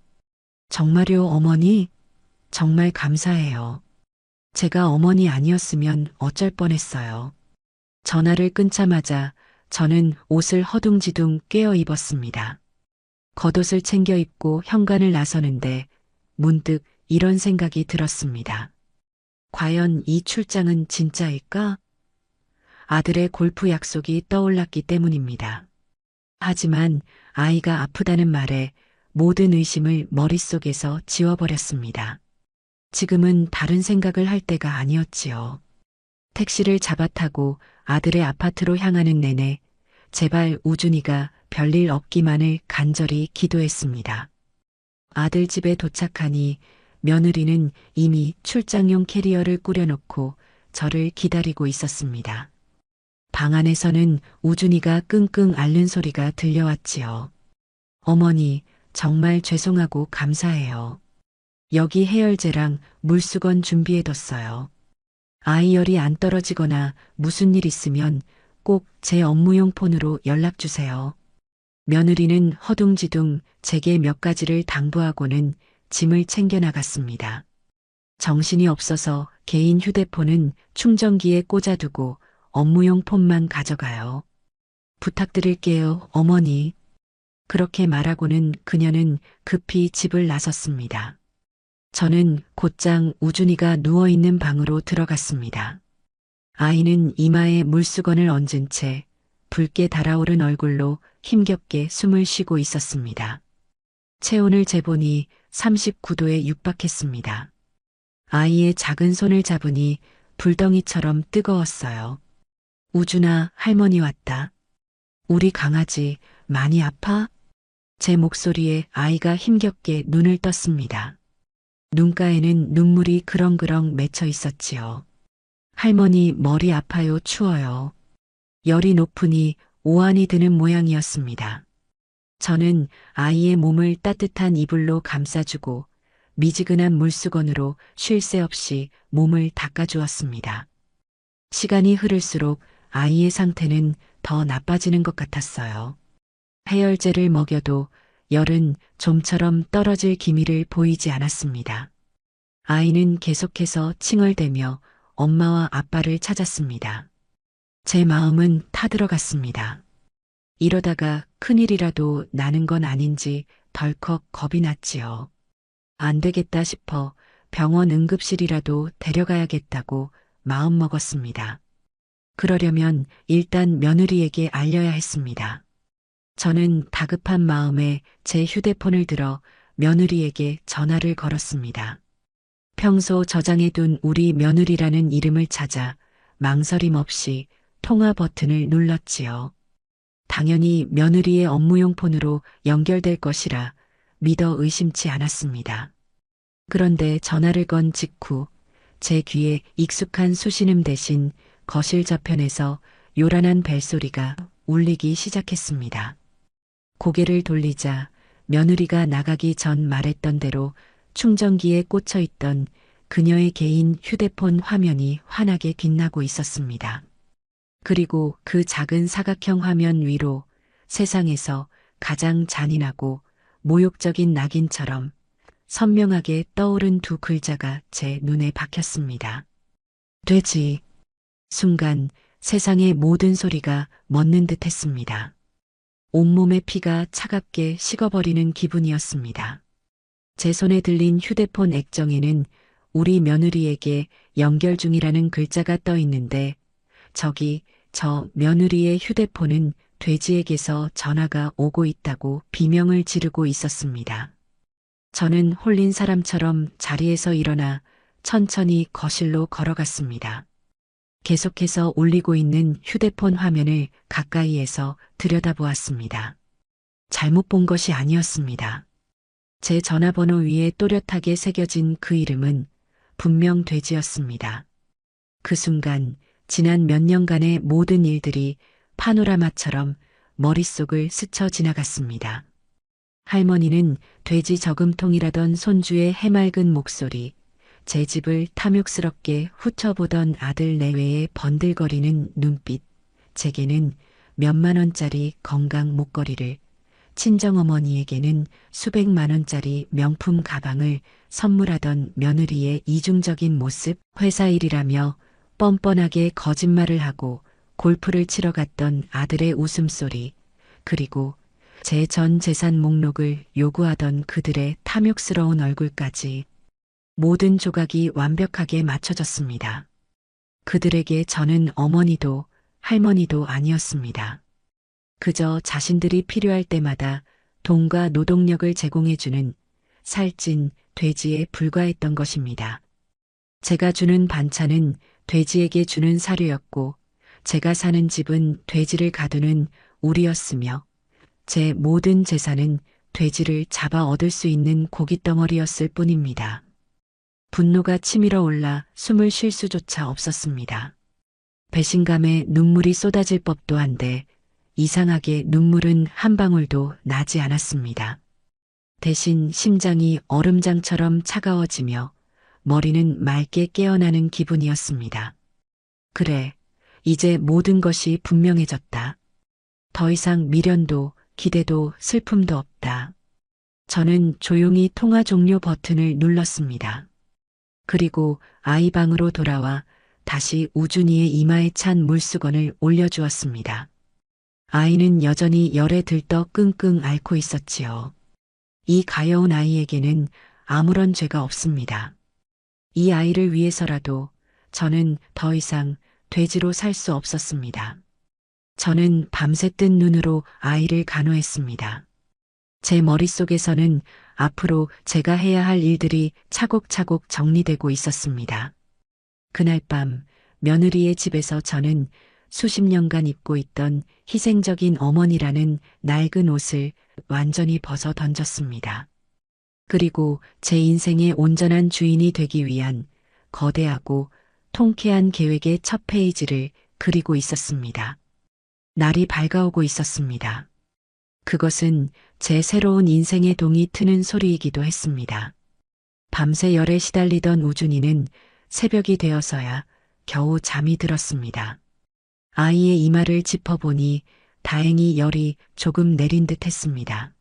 정말요, 어머니? 정말 감사해요. 제가 어머니 아니었으면 어쩔 뻔했어요. 전화를 끊자마자 저는 옷을 허둥지둥 꿰어 입었습니다. 겉옷을 챙겨 입고 현관을 나서는데 문득 이런 생각이 들었습니다. 과연 이 출장은 진짜일까? 아들의 골프 약속이 떠올랐기 때문입니다. 하지만 아이가 아프다는 말에 모든 의심을 머릿속에서 지워버렸습니다. 지금은 다른 생각을 할 때가 아니었지요. 택시를 잡아 타고 아들의 아파트로 향하는 내내 제발 우준이가 별일 없기만을 간절히 기도했습니다. 아들 집에 도착하니 며느리는 이미 출장용 캐리어를 꾸려놓고 저를 기다리고 있었습니다. 방 안에서는 우준이가 끙끙 앓는 소리가 들려왔지요. 어머니, 정말 죄송하고 감사해요. 여기 해열제랑 물수건 준비해뒀어요. 아이 열이 안 떨어지거나 무슨 일 있으면 꼭 제 업무용 폰으로 연락주세요. 며느리는 허둥지둥 제게 몇 가지를 당부하고는 짐을 챙겨 나갔습니다. 정신이 없어서 개인 휴대폰은 충전기에 꽂아두고 업무용 폰만 가져가요. 부탁드릴게요, 어머니. 그렇게 말하고는 그녀는 급히 집을 나섰습니다. 저는 곧장 우준이가 누워있는 방으로 들어갔습니다. 아이는 이마에 물수건을 얹은 채 붉게 달아오른 얼굴로 힘겹게 숨을 쉬고 있었습니다. 체온을 재보니 39도에 육박했습니다. 아이의 작은 손을 잡으니 불덩이처럼 뜨거웠어요. 우준아, 할머니 왔다. 우리 강아지 많이 아파? 제 목소리에 아이가 힘겹게 눈을 떴습니다. 눈가에는 눈물이 그렁그렁 맺혀 있었지요. 할머니 머리 아파요, 추워요. 열이 높으니 오한이 드는 모양이었습니다. 저는 아이의 몸을 따뜻한 이불로 감싸주고 미지근한 물수건으로 쉴 새 없이 몸을 닦아주었습니다. 시간이 흐를수록 아이의 상태는 더 나빠지는 것 같았어요. 해열제를 먹여도 열은 좀처럼 떨어질 기미를 보이지 않았습니다. 아이는 계속해서 칭얼대며 엄마와 아빠를 찾았습니다. 제 마음은 타들어갔습니다. 이러다가 큰일이라도 나는 건 아닌지 덜컥 겁이 났지요. 안 되겠다 싶어 병원 응급실이라도 데려가야겠다고 마음먹었습니다. 그러려면 일단 며느리에게 알려야 했습니다. 저는 다급한 마음에 제 휴대폰을 들어 며느리에게 전화를 걸었습니다. 평소 저장해둔 우리 며느리라는 이름을 찾아 망설임 없이 통화 버튼을 눌렀지요. 당연히 며느리의 업무용 폰으로 연결될 것이라 믿어 의심치 않았습니다. 그런데 전화를 건 직후 제 귀에 익숙한 수신음 대신 거실 저편에서 요란한 벨소리가 울리기 시작했습니다. 고개를 돌리자 며느리가 나가기 전 말했던 대로 충전기에 꽂혀 있던 그녀의 개인 휴대폰 화면이 환하게 빛나고 있었습니다. 그리고 그 작은 사각형 화면 위로 세상에서 가장 잔인하고 모욕적인 낙인처럼 선명하게 떠오른 두 글자가 제 눈에 박혔습니다. 돼지. 순간 세상의 모든 소리가 멎는 듯 했습니다. 온몸의 피가 차갑게 식어버리는 기분이었습니다. 제 손에 들린 휴대폰 액정에는 우리 며느리에게 연결 중이라는 글자가 떠 있는데 저기 저 며느리의 휴대폰은 돼지에게서 전화가 오고 있다고 비명을 지르고 있었습니다. 저는 홀린 사람처럼 자리에서 일어나 천천히 거실로 걸어갔습니다. 계속해서 울리고 있는 휴대폰 화면을 가까이에서 들여다보았습니다. 잘못 본 것이 아니었습니다. 제 전화번호 위에 또렷하게 새겨진 그 이름은 분명 돼지였습니다. 그 순간 지난 몇 년간의 모든 일들이 파노라마처럼 머릿속을 스쳐 지나갔습니다. 할머니는 돼지 저금통이라던 손주의 해맑은 목소리, 제 집을 탐욕스럽게 훑어보던 아들 내외의 번들거리는 눈빛, 제게는 몇만 원짜리 건강 목걸이를, 친정어머니에게는 수백만 원짜리 명품 가방을 선물하던 며느리의 이중적인 모습, 회사 일이라며 뻔뻔하게 거짓말을 하고 골프를 치러 갔던 아들의 웃음소리, 그리고 제 전 재산 목록을 요구하던 그들의 탐욕스러운 얼굴까지 모든 조각이 완벽하게 맞춰졌습니다. 그들에게 저는 어머니도 할머니도 아니었습니다. 그저 자신들이 필요할 때마다 돈과 노동력을 제공해주는 살찐 돼지에 불과했던 것입니다. 제가 주는 반찬은 돼지에게 주는 사료였고 제가 사는 집은 돼지를 가두는 우리였으며 제 모든 재산은 돼지를 잡아 얻을 수 있는 고깃덩어리였을 뿐입니다. 분노가 치밀어 올라 숨을 쉴 수조차 없었습니다. 배신감에 눈물이 쏟아질 법도 한데 이상하게 눈물은 한 방울도 나지 않았습니다. 대신 심장이 얼음장처럼 차가워지며 머리는 맑게 깨어나는 기분이었습니다. 그래, 이제 모든 것이 분명해졌다. 더 이상 미련도 기대도 슬픔도 없다. 저는 조용히 통화 종료 버튼을 눌렀습니다. 그리고 아이 방으로 돌아와 다시 우준이의 이마에 찬 물수건을 올려주었습니다. 아이는 여전히 열에 들떠 끙끙 앓고 있었지요. 이 가여운 아이에게는 아무런 죄가 없습니다. 이 아이를 위해서라도 저는 더 이상 돼지로 살 수 없었습니다. 저는 밤새 뜬 눈으로 아이를 간호했습니다. 제 머릿속에서는 앞으로 제가 해야 할 일들이 차곡차곡 정리되고 있었습니다. 그날 밤 며느리의 집에서 저는 수십 년간 입고 있던 희생적인 어머니라는 낡은 옷을 완전히 벗어 던졌습니다. 그리고 제 인생의 온전한 주인이 되기 위한 거대하고 통쾌한 계획의 첫 페이지를 그리고 있었습니다. 날이 밝아오고 있었습니다. 그것은 제 새로운 인생의 동이 트는 소리이기도 했습니다. 밤새 열에 시달리던 우준이는 새벽이 되어서야 겨우 잠이 들었습니다. 아이의 이마를 짚어보니 다행히 열이 조금 내린 듯 했습니다.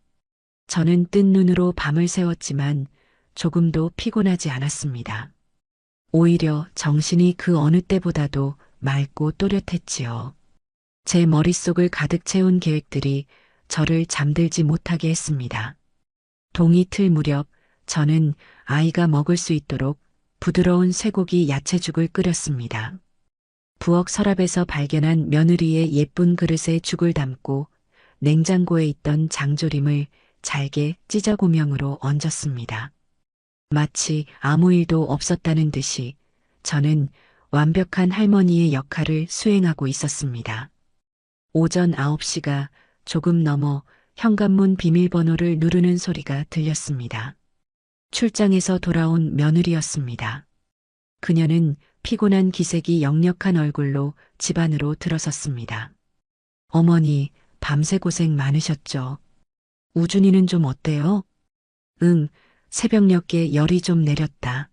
저는 뜬 눈으로 밤을 새웠지만 조금도 피곤하지 않았습니다. 오히려 정신이 그 어느 때보다도 맑고 또렷했지요. 제 머릿속을 가득 채운 계획들이 저를 잠들지 못하게 했습니다. 동이 틀 무렵 저는 아이가 먹을 수 있도록 부드러운 쇠고기 야채죽을 끓였습니다. 부엌 서랍에서 발견한 며느리의 예쁜 그릇에 죽을 담고 냉장고에 있던 장조림을 잘게 찢어고명으로 얹었습니다. 마치 아무 일도 없었다는 듯이 저는 완벽한 할머니의 역할을 수행하고 있었습니다. 오전 9시가 조금 넘어 현관문 비밀번호를 누르는 소리가 들렸습니다. 출장에서 돌아온 며느리였습니다. 그녀는 피곤한 기색이 역력한 얼굴로 집 안으로 들어섰습니다. 어머니, 밤새 고생 많으셨죠? 우준이는 좀 어때요? 응, 새벽녘에 열이 좀 내렸다.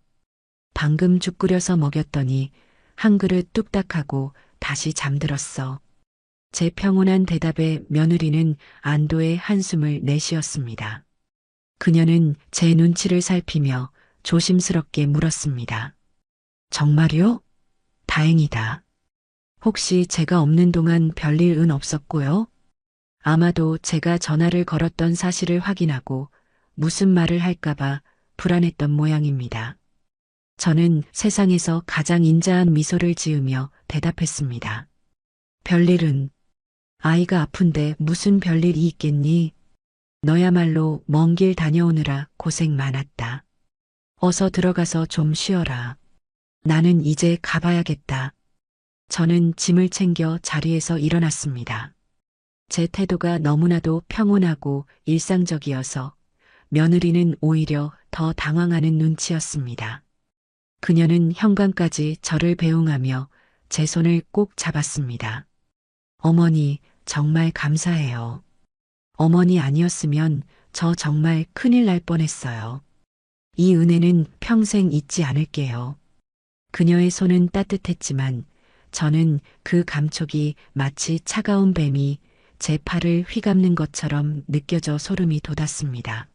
방금 죽 끓여서 먹였더니 한 그릇 뚝딱하고 다시 잠들었어. 제 평온한 대답에 며느리는 안도의 한숨을 내쉬었습니다. 그녀는 제 눈치를 살피며 조심스럽게 물었습니다. 정말요? 다행이다. 혹시 제가 없는 동안 별일은 없었고요? 아마도 제가 전화를 걸었던 사실을 확인하고 무슨 말을 할까봐 불안했던 모양입니다. 저는 세상에서 가장 인자한 미소를 지으며 대답했습니다. 별일은? 아이가 아픈데 무슨 별일이 있겠니? 너야말로 먼 길 다녀오느라 고생 많았다. 어서 들어가서 좀 쉬어라. 나는 이제 가봐야겠다. 저는 짐을 챙겨 자리에서 일어났습니다. 제 태도가 너무나도 평온하고 일상적이어서 며느리는 오히려 더 당황하는 눈치였습니다. 그녀는 현관까지 저를 배웅하며 제 손을 꼭 잡았습니다. 어머니, 정말 감사해요. 어머니 아니었으면 저 정말 큰일 날 뻔했어요. 이 은혜는 평생 잊지 않을게요. 그녀의 손은 따뜻했지만 저는 그 감촉이 마치 차가운 뱀이 제 팔을 휘감는 것처럼 느껴져 소름이 돋았습니다.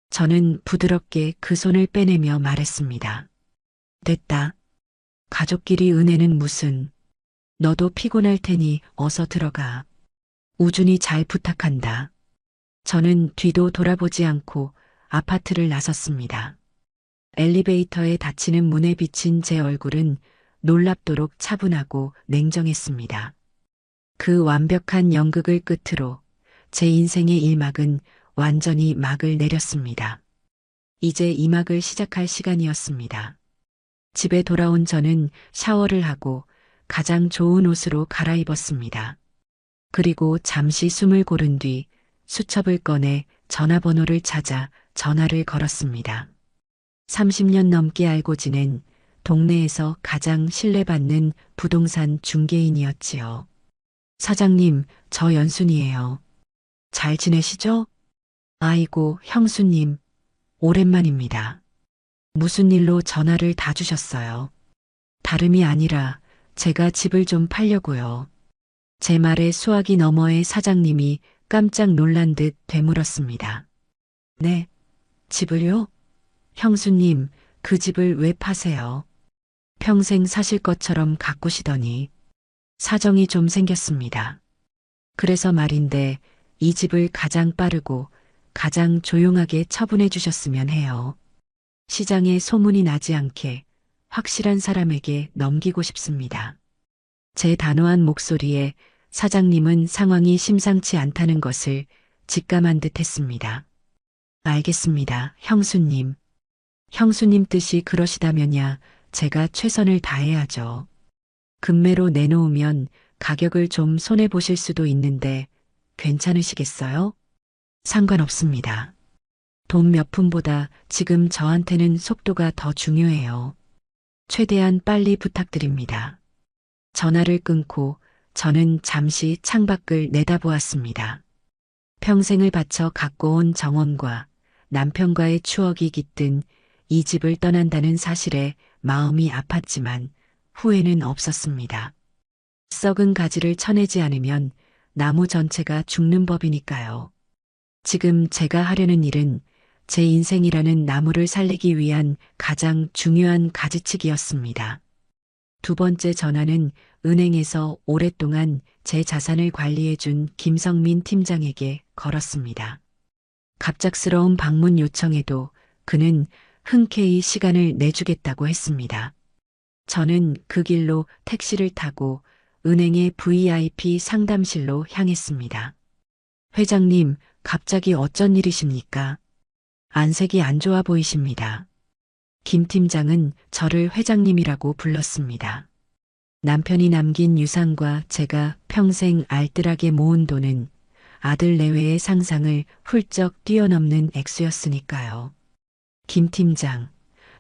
저는 부드럽게 그 손을 빼내며 말했습니다. 됐다. 가족끼리 은혜는 무슨. 너도 피곤할 테니 어서 들어가. 우준이 잘 부탁한다. 저는 뒤도 돌아보지 않고 아파트를 나섰습니다. 엘리베이터에 닫히는 문에 비친 제 얼굴은 놀랍도록 차분하고 냉정했습니다. 그 완벽한 연극을 끝으로 제 인생의 1막은 완전히 막을 내렸습니다. 이제 2막을 시작할 시간이었습니다. 집에 돌아온 저는 샤워를 하고 가장 좋은 옷으로 갈아입었습니다. 그리고 잠시 숨을 고른 뒤 수첩을 꺼내 전화번호를 찾아 전화를 걸었습니다. 30년 넘게 알고 지낸 동네에서 가장 신뢰받는 부동산 중개인이었지요. 사장님, 저 연순이에요. 잘 지내시죠? 아이고, 형수님, 오랜만입니다. 무슨 일로 전화를 다 주셨어요? 다름이 아니라 제가 집을 좀 팔려고요. 제 말에 수화기 너머의 사장님이 깜짝 놀란 듯 되물었습니다. 네, 집을요? 형수님, 그 집을 왜 파세요? 평생 사실 것처럼 가꾸시더니 사정이 좀 생겼습니다. 그래서 말인데 이 집을 가장 빠르고 가장 조용하게 처분해 주셨으면 해요. 시장에 소문이 나지 않게 확실한 사람에게 넘기고 싶습니다. 제 단호한 목소리에 사장님은 상황이 심상치 않다는 것을 직감한 듯 했습니다. 알겠습니다, 형수님. 형수님 뜻이 그러시다면야 제가 최선을 다해야죠. 금매로 내놓으면 가격을 좀 손해보실 수도 있는데 괜찮으시겠어요? 상관없습니다. 돈 몇 푼보다 지금 저한테는 속도가 더 중요해요. 최대한 빨리 부탁드립니다. 전화를 끊고 저는 잠시 창밖을 내다보았습니다. 평생을 바쳐 갖고 온 정원과 남편과의 추억이 깃든 이 집을 떠난다는 사실에 마음이 아팠지만 후회는 없었습니다. 썩은 가지를 쳐내지 않으면 나무 전체가 죽는 법이니까요. 지금 제가 하려는 일은 제 인생이라는 나무를 살리기 위한 가장 중요한 가지치기였습니다. 두 번째 전화는 은행에서 오랫동안 제 자산을 관리해준 김성민 팀장에게 걸었습니다. 갑작스러운 방문 요청에도 그는 흔쾌히 시간을 내주겠다고 했습니다. 저는 그 길로 택시를 타고 은행의 VIP 상담실로 향했습니다. 회장님, 갑자기 어쩐 일이십니까? 안색이 안 좋아 보이십니다. 김 팀장은 저를 회장님이라고 불렀습니다. 남편이 남긴 유산과 제가 평생 알뜰하게 모은 돈은 아들 내외의 상상을 훌쩍 뛰어넘는 액수였으니까요. 김 팀장,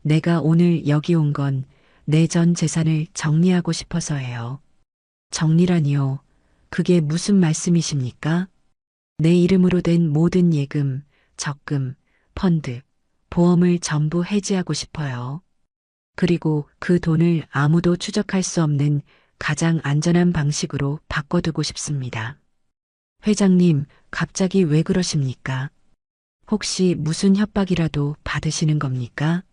내가 오늘 여기 온 건 내 전 재산을 정리하고 싶어서예요. 정리라니요. 그게 무슨 말씀이십니까? 내 이름으로 된 모든 예금, 적금, 펀드, 보험을 전부 해지하고 싶어요. 그리고 그 돈을 아무도 추적할 수 없는 가장 안전한 방식으로 바꿔두고 싶습니다. 회장님, 갑자기 왜 그러십니까? 혹시 무슨 협박이라도 받으시는 겁니까?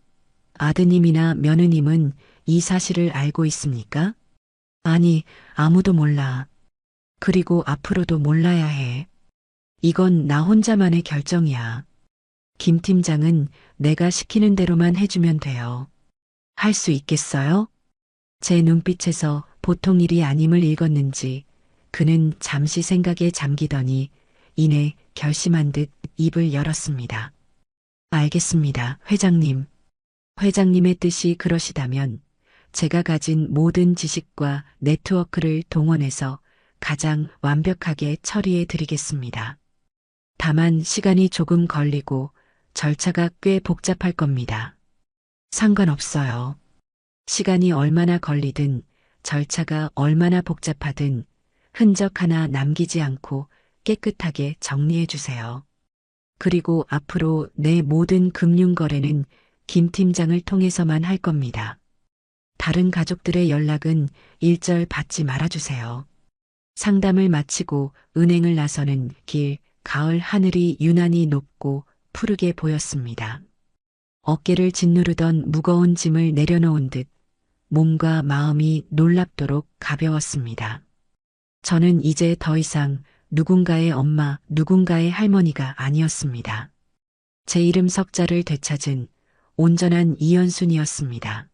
아드님이나 며느님은 이 사실을 알고 있습니까? 아니, 아무도 몰라. 그리고 앞으로도 몰라야 해. 이건 나 혼자만의 결정이야. 김 팀장은 내가 시키는 대로만 해주면 돼요. 할 수 있겠어요? 제 눈빛에서 보통 일이 아님을 읽었는지 그는 잠시 생각에 잠기더니 이내 결심한 듯 입을 열었습니다. 알겠습니다, 회장님. 회장님의 뜻이 그러시다면 제가 가진 모든 지식과 네트워크를 동원해서 가장 완벽하게 처리해 드리겠습니다. 다만 시간이 조금 걸리고 절차가 꽤 복잡할 겁니다. 상관없어요. 시간이 얼마나 걸리든 절차가 얼마나 복잡하든 흔적 하나 남기지 않고 깨끗하게 정리해 주세요. 그리고 앞으로 내 모든 금융 거래는 김 팀장을 통해서만 할 겁니다. 다른 가족들의 연락은 일절 받지 말아주세요. 상담을 마치고 은행을 나서는 길, 가을 하늘이 유난히 높고 푸르게 보였습니다. 어깨를 짓누르던 무거운 짐을 내려놓은 듯 몸과 마음이 놀랍도록 가벼웠습니다. 저는 이제 더 이상 누군가의 엄마, 누군가의 할머니가 아니었습니다. 제 이름 석자를 되찾은 온전한 이연순이었습니다.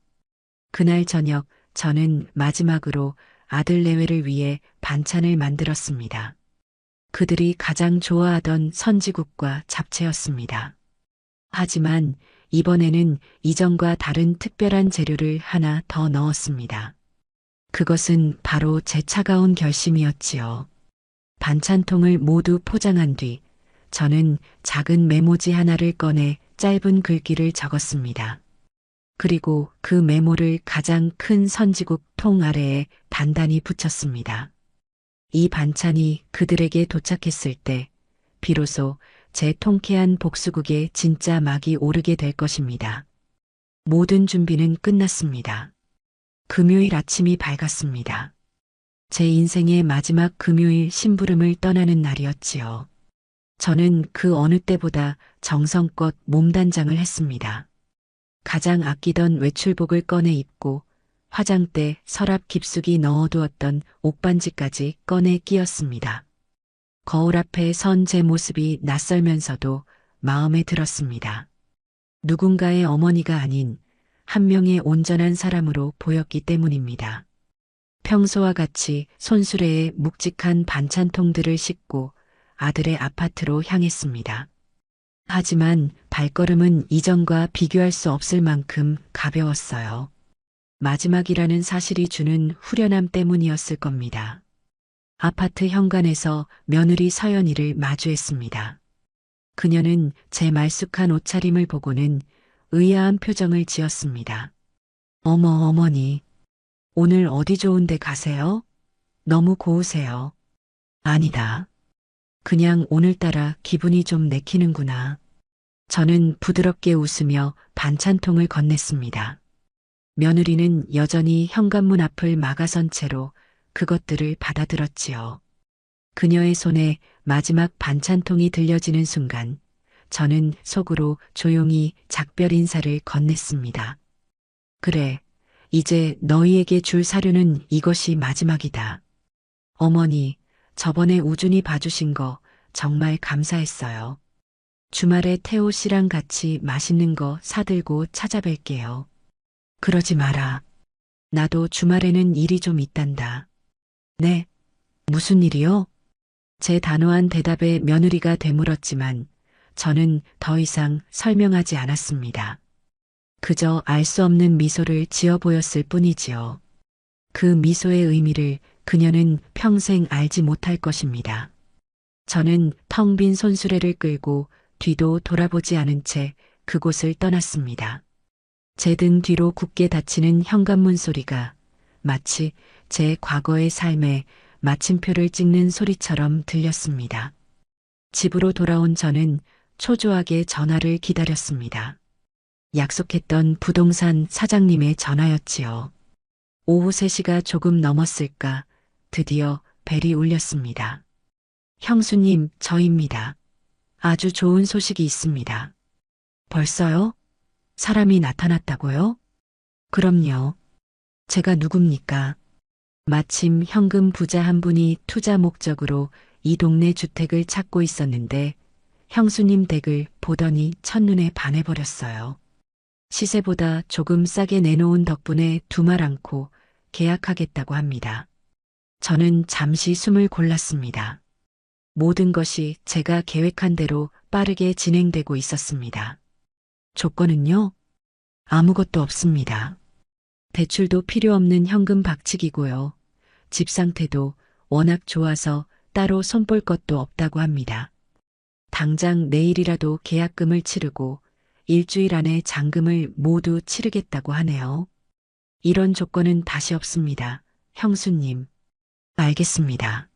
그날 저녁 저는 마지막으로 아들 내외를 위해 반찬을 만들었습니다. 그들이 가장 좋아하던 선지국과 잡채였습니다. 하지만 이번에는 이전과 다른 특별한 재료를 하나 더 넣었습니다. 그것은 바로 제 차가운 결심이었지요. 반찬통을 모두 포장한 뒤 저는 작은 메모지 하나를 꺼내 짧은 글귀를 적었습니다. 그리고 그 메모를 가장 큰 선지국 통 아래에 단단히 붙였습니다. 이 반찬이 그들에게 도착했을 때 비로소 제 통쾌한 복수국에 진짜 막이 오르게 될 것입니다. 모든 준비는 끝났습니다. 금요일 아침이 밝았습니다. 제 인생의 마지막 금요일 심부름을 떠나는 날이었지요. 저는 그 어느 때보다 정성껏 몸단장을 했습니다. 가장 아끼던 외출복을 꺼내 입고 화장대 서랍 깊숙이 넣어두었던 옷반지까지 꺼내 끼었습니다. 거울 앞에 선 제 모습이 낯설면서도 마음에 들었습니다. 누군가의 어머니가 아닌 한 명의 온전한 사람으로 보였기 때문입니다. 평소와 같이 손수레에 묵직한 반찬통들을 싣고 아들의 아파트로 향했습니다. 하지만 발걸음은 이전과 비교할 수 없을 만큼 가벼웠어요. 마지막이라는 사실이 주는 후련함 때문이었을 겁니다. 아파트 현관에서 며느리 서연이를 마주했습니다. 그녀는 제 말쑥한 옷차림을 보고는 의아한 표정을 지었습니다. 어머, 어머니. 오늘 어디 좋은 데 가세요? 너무 고우세요. 아니다. 그냥 오늘따라 기분이 좀 내키는구나. 저는 부드럽게 웃으며 반찬통을 건넸습니다. 며느리는 여전히 현관문 앞을 막아선 채로 그것들을 받아들었지요. 그녀의 손에 마지막 반찬통이 들려지는 순간 저는 속으로 조용히 작별 인사를 건넸습니다. 그래, 이제 너희에게 줄 사료는 이것이 마지막이다. 어머니, 저번에 우준이 봐주신 거 정말 감사했어요. 주말에 태호 씨랑 같이 맛있는 거 사들고 찾아뵐게요. 그러지 마라. 나도 주말에는 일이 좀 있단다. 네, 무슨 일이요? 제 단호한 대답에 며느리가 되물었지만 저는 더 이상 설명하지 않았습니다. 그저 알 수 없는 미소를 지어 보였을 뿐이지요. 그 미소의 의미를 그녀는 평생 알지 못할 것입니다. 저는 텅 빈 손수레를 끌고 뒤도 돌아보지 않은 채 그곳을 떠났습니다. 제 등 뒤로 굳게 닫히는 현관문 소리가 마치 제 과거의 삶에 마침표를 찍는 소리처럼 들렸습니다. 집으로 돌아온 저는 초조하게 전화를 기다렸습니다. 약속했던 부동산 사장님의 전화였지요. 오후 3시가 조금 넘었을까 드디어 벨이 울렸습니다. 형수님, 저입니다. 아주 좋은 소식이 있습니다. 벌써요? 사람이 나타났다고요? 그럼요. 제가 누굽니까? 마침 현금 부자 한 분이 투자 목적으로 이 동네 주택을 찾고 있었는데 형수님 댁을 보더니 첫눈에 반해버렸어요. 시세보다 조금 싸게 내놓은 덕분에 두말 않고 계약하겠다고 합니다. 저는 잠시 숨을 골랐습니다. 모든 것이 제가 계획한 대로 빠르게 진행되고 있었습니다. 조건은요? 아무것도 없습니다. 대출도 필요 없는 현금 박치기고요. 집 상태도 워낙 좋아서 따로 손볼 것도 없다고 합니다. 당장 내일이라도 계약금을 치르고 일주일 안에 잔금을 모두 치르겠다고 하네요. 이런 조건은 다시 없습니다. 형수님. 알겠습니다.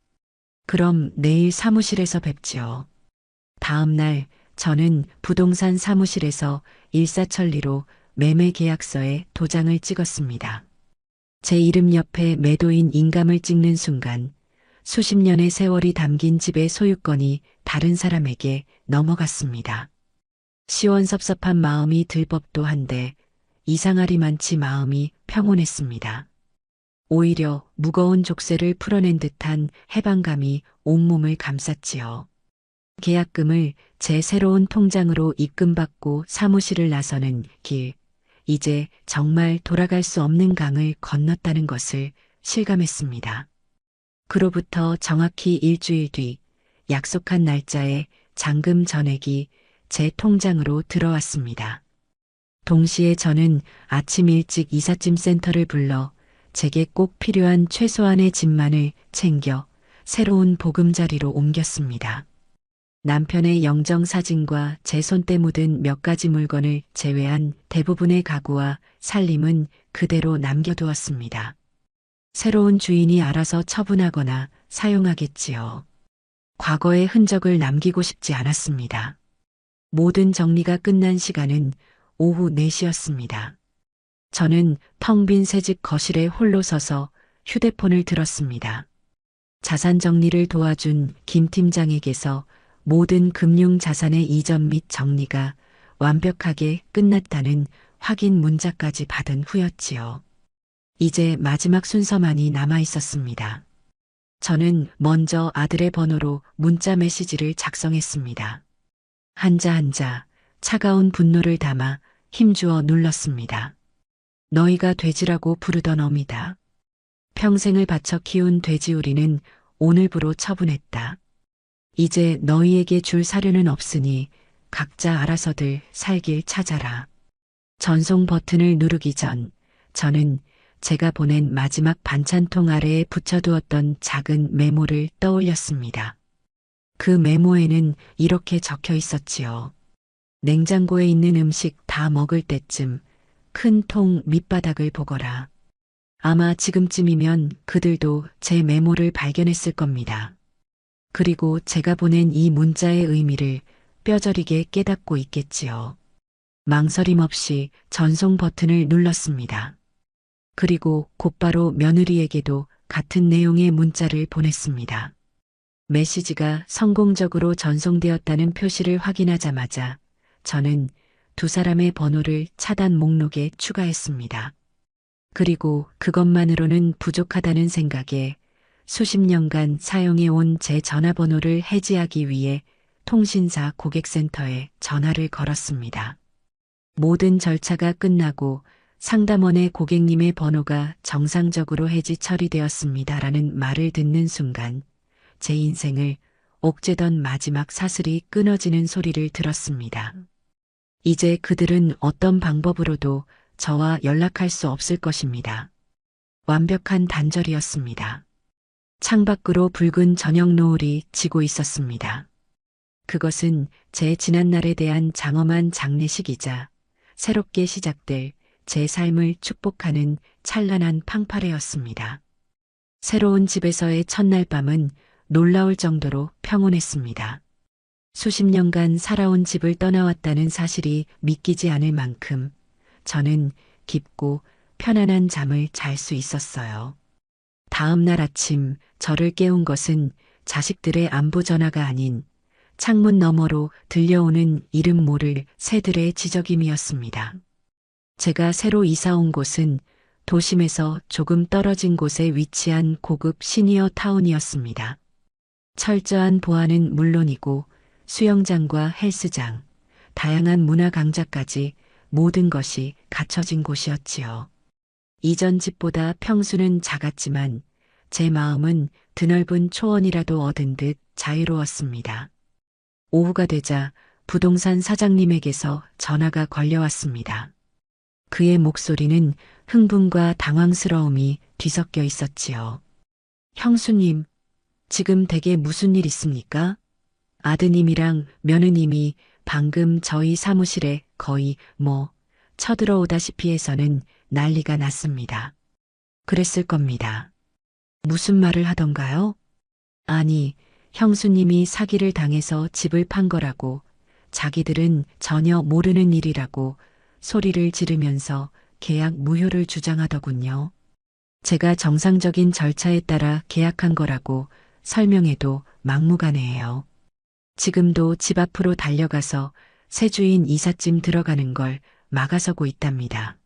그럼 내일 사무실에서 뵙지요. 다음 날 저는 부동산 사무실에서 일사천리로 매매 계약서에 도장을 찍었습니다. 제 이름 옆에 매도인 인감을 찍는 순간 수십 년의 세월이 담긴 집의 소유권이 다른 사람에게 넘어갔습니다. 시원섭섭한 마음이 들 법도 한데 이상하리만치 마음이 평온했습니다. 오히려 무거운 족쇄를 풀어낸 듯한 해방감이 온몸을 감쌌지요. 계약금을 제 새로운 통장으로 입금받고 사무실을 나서는 길, 이제 정말 돌아갈 수 없는 강을 건넜다는 것을 실감했습니다. 그로부터 정확히 일주일 뒤 약속한 날짜에 잔금 전액이 제 통장으로 들어왔습니다. 동시에 저는 아침 일찍 이삿짐 센터를 불러 제게 꼭 필요한 최소한의 짐만을 챙겨 새로운 보금자리로 옮겼습니다. 남편의 영정사진과 제 손때 묻은 몇 가지 물건을 제외한 대부분의 가구와 살림은 그대로 남겨두었습니다. 새로운 주인이 알아서 처분하거나 사용하겠지요. 과거의 흔적을 남기고 싶지 않았습니다. 모든 정리가 끝난 시간은 오후 4시였습니다. 저는 텅 빈 새집 거실에 홀로 서서 휴대폰을 들었습니다. 자산 정리를 도와준 김 팀장에게서 모든 금융 자산의 이전 및 정리가 완벽하게 끝났다는 확인 문자까지 받은 후였지요. 이제 마지막 순서만이 남아 있었습니다. 저는 먼저 아들의 번호로 문자 메시지를 작성했습니다. 한자 차가운 분노를 담아 힘주어 눌렀습니다. 너희가 돼지라고 부르던 어미다. 평생을 바쳐 키운 돼지우리는 오늘부로 처분했다. 이제 너희에게 줄 사료는 없으니 각자 알아서들 살길 찾아라. 전송 버튼을 누르기 전 저는 제가 보낸 마지막 반찬통 아래에 붙여두었던 작은 메모를 떠올렸습니다. 그 메모에는 이렇게 적혀 있었지요. 냉장고에 있는 음식 다 먹을 때쯤 큰 통 밑바닥을 보거라. 아마 지금쯤이면 그들도 제 메모를 발견했을 겁니다. 그리고 제가 보낸 이 문자의 의미를 뼈저리게 깨닫고 있겠지요. 망설임 없이 전송 버튼을 눌렀습니다. 그리고 곧바로 며느리에게도 같은 내용의 문자를 보냈습니다. 메시지가 성공적으로 전송되었다는 표시를 확인하자마자 저는 두 사람의 번호를 차단 목록에 추가했습니다. 그리고 그것만으로는 부족하다는 생각에 수십 년간 사용해온 제 전화번호를 해지하기 위해 통신사 고객센터에 전화를 걸었습니다. 모든 절차가 끝나고 상담원의 고객님의 번호가 정상적으로 해지 처리되었습니다라는 말을 듣는 순간 제 인생을 옥죄던 마지막 사슬이 끊어지는 소리를 들었습니다. 이제 그들은 어떤 방법으로도 저와 연락할 수 없을 것입니다. 완벽한 단절이었습니다. 창밖으로 붉은 저녁 노을이 지고 있었습니다. 그것은 제 지난날에 대한 장엄한 장례식이자 새롭게 시작될 제 삶을 축복하는 찬란한 팡파레였습니다. 새로운 집에서의 첫날 밤은 놀라울 정도로 평온했습니다. 수십 년간 살아온 집을 떠나왔다는 사실이 믿기지 않을 만큼 저는 깊고 편안한 잠을 잘 수 있었어요. 다음 날 아침 저를 깨운 것은 자식들의 안부 전화가 아닌 창문 너머로 들려오는 이름 모를 새들의 지저귀이었습니다. 제가 새로 이사 온 곳은 도심에서 조금 떨어진 곳에 위치한 고급 시니어 타운이었습니다. 철저한 보안은 물론이고 수영장과 헬스장, 다양한 문화 강좌까지 모든 것이 갖춰진 곳이었지요. 이전 집보다 평수는 작았지만 제 마음은 드넓은 초원이라도 얻은 듯 자유로웠습니다. 오후가 되자 부동산 사장님에게서 전화가 걸려왔습니다. 그의 목소리는 흥분과 당황스러움이 뒤섞여 있었지요. 형수님, 지금 댁에 무슨 일 있습니까? 아드님이랑 며느님이 방금 저희 사무실에 거의 쳐들어오다시피 해서는 난리가 났습니다. 그랬을 겁니다. 무슨 말을 하던가요? 아니, 형수님이 사기를 당해서 집을 판 거라고, 자기들은 전혀 모르는 일이라고 소리를 지르면서 계약 무효를 주장하더군요. 제가 정상적인 절차에 따라 계약한 거라고 설명해도 막무가내예요. 지금도 집 앞으로 달려가서 새 주인 이삿짐 들어가는 걸 막아서고 있답니다.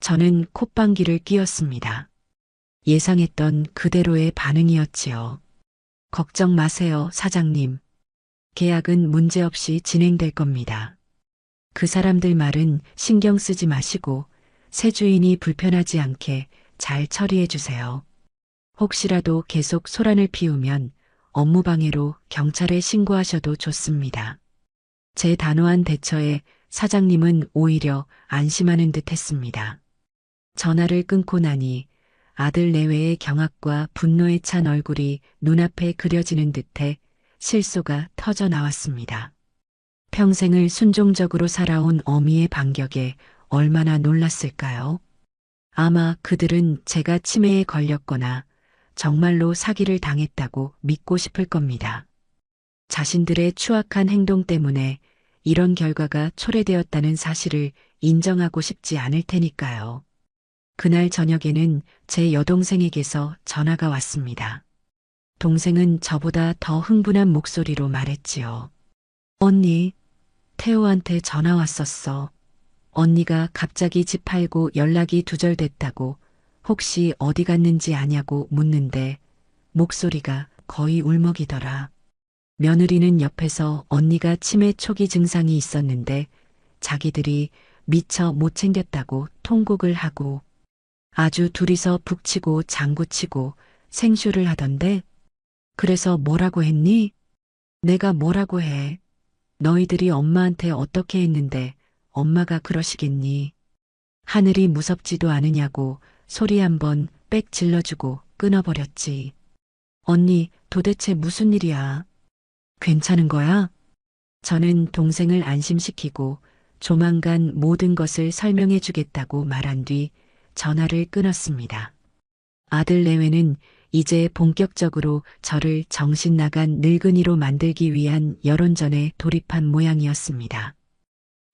저는 콧방귀를 뀌었습니다. 예상했던 그대로의 반응이었지요. 걱정 마세요, 사장님. 계약은 문제없이 진행될 겁니다. 그 사람들 말은 신경 쓰지 마시고 새 주인이 불편하지 않게 잘 처리해 주세요. 혹시라도 계속 소란을 피우면 업무방해로 경찰에 신고하셔도 좋습니다. 제 단호한 대처에 사장님은 오히려 안심하는 듯 했습니다. 전화를 끊고 나니 아들 내외의 경악과 분노에 찬 얼굴이 눈앞에 그려지는 듯해 실소가 터져 나왔습니다. 평생을 순종적으로 살아온 어미의 반격에 얼마나 놀랐을까요? 아마 그들은 제가 치매에 걸렸거나 정말로 사기를 당했다고 믿고 싶을 겁니다. 자신들의 추악한 행동 때문에 이런 결과가 초래되었다는 사실을 인정하고 싶지 않을 테니까요. 그날 저녁에는 제 여동생에게서 전화가 왔습니다. 동생은 저보다 더 흥분한 목소리로 말했지요. 언니, 태호한테 전화 왔었어. 언니가 갑자기 집 팔고 연락이 두절됐다고 혹시 어디 갔는지 아냐고 묻는데 목소리가 거의 울먹이더라. 며느리는 옆에서 언니가 치매 초기 증상이 있었는데 자기들이 미처 못 챙겼다고 통곡을 하고 아주 둘이서 북치고 장구치고 생쇼를 하던데 그래서 뭐라고 했니? 내가 뭐라고 해. 너희들이 엄마한테 어떻게 했는데 엄마가 그러시겠니? 하늘이 무섭지도 않으냐고 소리 한번 빽 질러주고 끊어버렸지. 언니, 도대체 무슨 일이야? 괜찮은 거야? 저는 동생을 안심시키고 조만간 모든 것을 설명해 주겠다고 말한 뒤 전화를 끊었습니다. 아들 내외는 이제 본격적으로 저를 정신 나간 늙은이로 만들기 위한 여론전에 돌입한 모양이었습니다.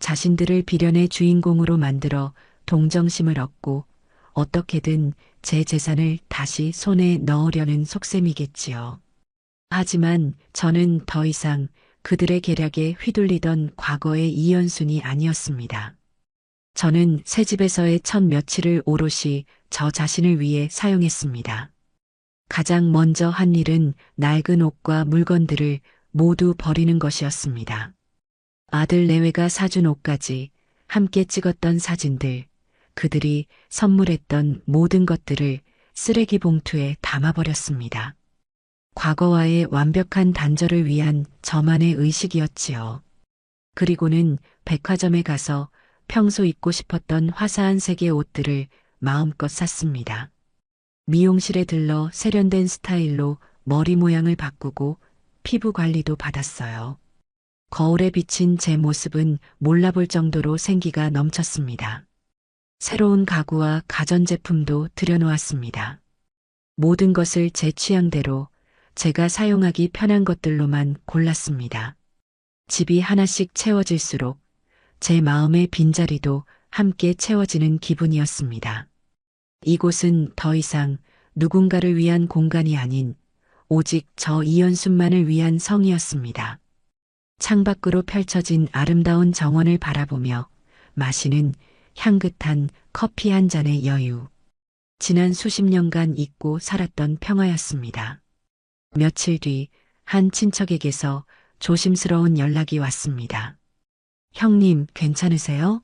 자신들을 비련의 주인공으로 만들어 동정심을 얻고 어떻게든 제 재산을 다시 손에 넣으려는 속셈이겠지요. 하지만 저는 더 이상 그들의 계략에 휘둘리던 과거의 이연순이 아니었습니다. 저는 새 집에서의 첫 며칠을 오롯이 저 자신을 위해 사용했습니다. 가장 먼저 한 일은 낡은 옷과 물건들을 모두 버리는 것이었습니다. 아들 내외가 사준 옷까지, 함께 찍었던 사진들, 그들이 선물했던 모든 것들을 쓰레기 봉투에 담아버렸습니다. 과거와의 완벽한 단절을 위한 저만의 의식이었지요. 그리고는 백화점에 가서 평소 입고 싶었던 화사한 색의 옷들을 마음껏 샀습니다. 미용실에 들러 세련된 스타일로 머리 모양을 바꾸고 피부 관리도 받았어요. 거울에 비친 제 모습은 몰라볼 정도로 생기가 넘쳤습니다. 새로운 가구와 가전제품도 들여놓았습니다. 모든 것을 제 취향대로 제가 사용하기 편한 것들로만 골랐습니다. 집이 하나씩 채워질수록 제 마음의 빈자리도 함께 채워지는 기분이었습니다. 이곳은 더 이상 누군가를 위한 공간이 아닌 오직 저 이연순만을 위한 성이었습니다. 창밖으로 펼쳐진 아름다운 정원을 바라보며 마시는 향긋한 커피 한 잔의 여유. 지난 수십 년간 잊고 살았던 평화였습니다. 며칠 뒤 한 친척에게서 조심스러운 연락이 왔습니다. 형님, 괜찮으세요?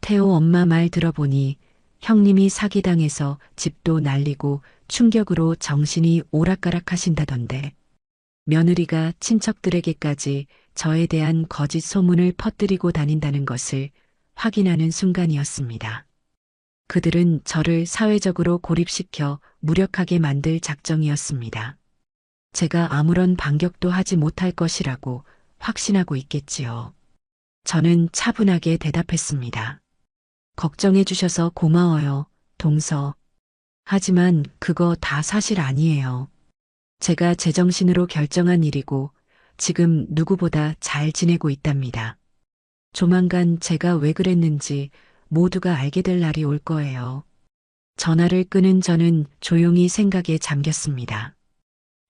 태호 엄마 말 들어보니 형님이 사기당해서 집도 날리고 충격으로 정신이 오락가락하신다던데. 며느리가 친척들에게까지 저에 대한 거짓 소문을 퍼뜨리고 다닌다는 것을 확인하는 순간이었습니다. 그들은 저를 사회적으로 고립시켜 무력하게 만들 작정이었습니다. 제가 아무런 반격도 하지 못할 것이라고 확신하고 있겠지요. 저는 차분하게 대답했습니다. 걱정해 주셔서 고마워요, 동서. 하지만 그거 다 사실 아니에요. 제가 제정신으로 결정한 일이고 지금 누구보다 잘 지내고 있답니다. 조만간 제가 왜 그랬는지 모두가 알게 될 날이 올 거예요. 전화를 끄는 저는 조용히 생각에 잠겼습니다.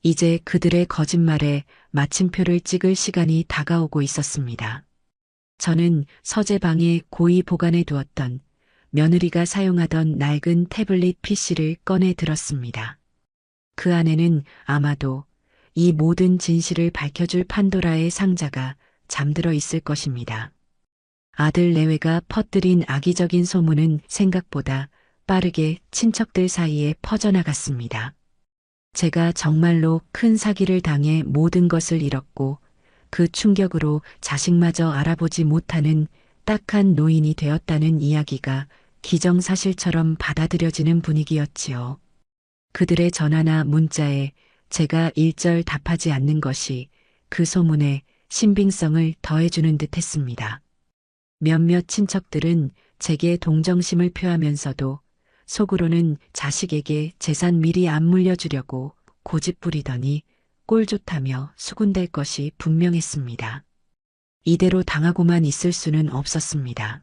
이제 그들의 거짓말에 마침표를 찍을 시간이 다가오고 있었습니다. 저는 서재방에 고이 보관해 두었던 며느리가 사용하던 낡은 태블릿 PC를 꺼내 들었습니다. 그 안에는 아마도 이 모든 진실을 밝혀줄 판도라의 상자가 잠들어 있을 것입니다. 아들 내외가 퍼뜨린 악의적인 소문은 생각보다 빠르게 친척들 사이에 퍼져나갔습니다. 제가 정말로 큰 사기를 당해 모든 것을 잃었고 그 충격으로 자식마저 알아보지 못하는 딱한 노인이 되었다는 이야기가 기정사실처럼 받아들여지는 분위기였지요. 그들의 전화나 문자에 제가 일절 답하지 않는 것이 그 소문에 신빙성을 더해주는 듯 했습니다. 몇몇 친척들은 제게 동정심을 표하면서도 속으로는 자식에게 재산 미리 안 물려주려고 고집부리더니 꼴 좋다며 수군댈 것이 분명했습니다. 이대로 당하고만 있을 수는 없었습니다.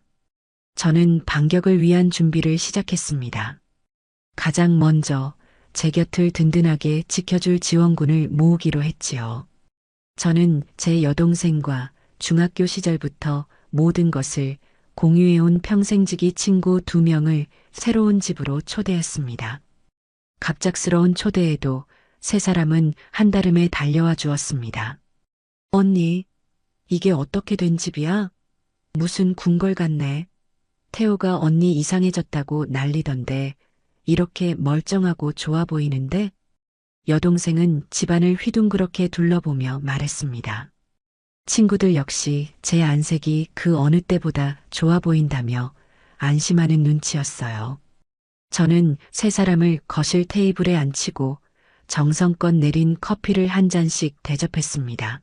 저는 반격을 위한 준비를 시작했습니다. 가장 먼저 제 곁을 든든하게 지켜줄 지원군을 모으기로 했지요. 저는 제 여동생과 중학교 시절부터 모든 것을 공유해온 평생지기 친구 2명을 새로운 집으로 초대했습니다. 갑작스러운 초대에도 세 사람은 한달음에 달려와 주었습니다. 언니, 이게 어떻게 된 집이야? 무슨 궁궐 같네. 태호가 언니 이상해졌다고 난리던데 이렇게 멀쩡하고 좋아 보이는데? 여동생은 집안을 휘둥그렇게 둘러보며 말했습니다. 친구들 역시 제 안색이 그 어느 때보다 좋아 보인다며 안심하는 눈치였어요. 저는 세 사람을 거실 테이블에 앉히고 정성껏 내린 커피를 한 잔씩 대접했습니다.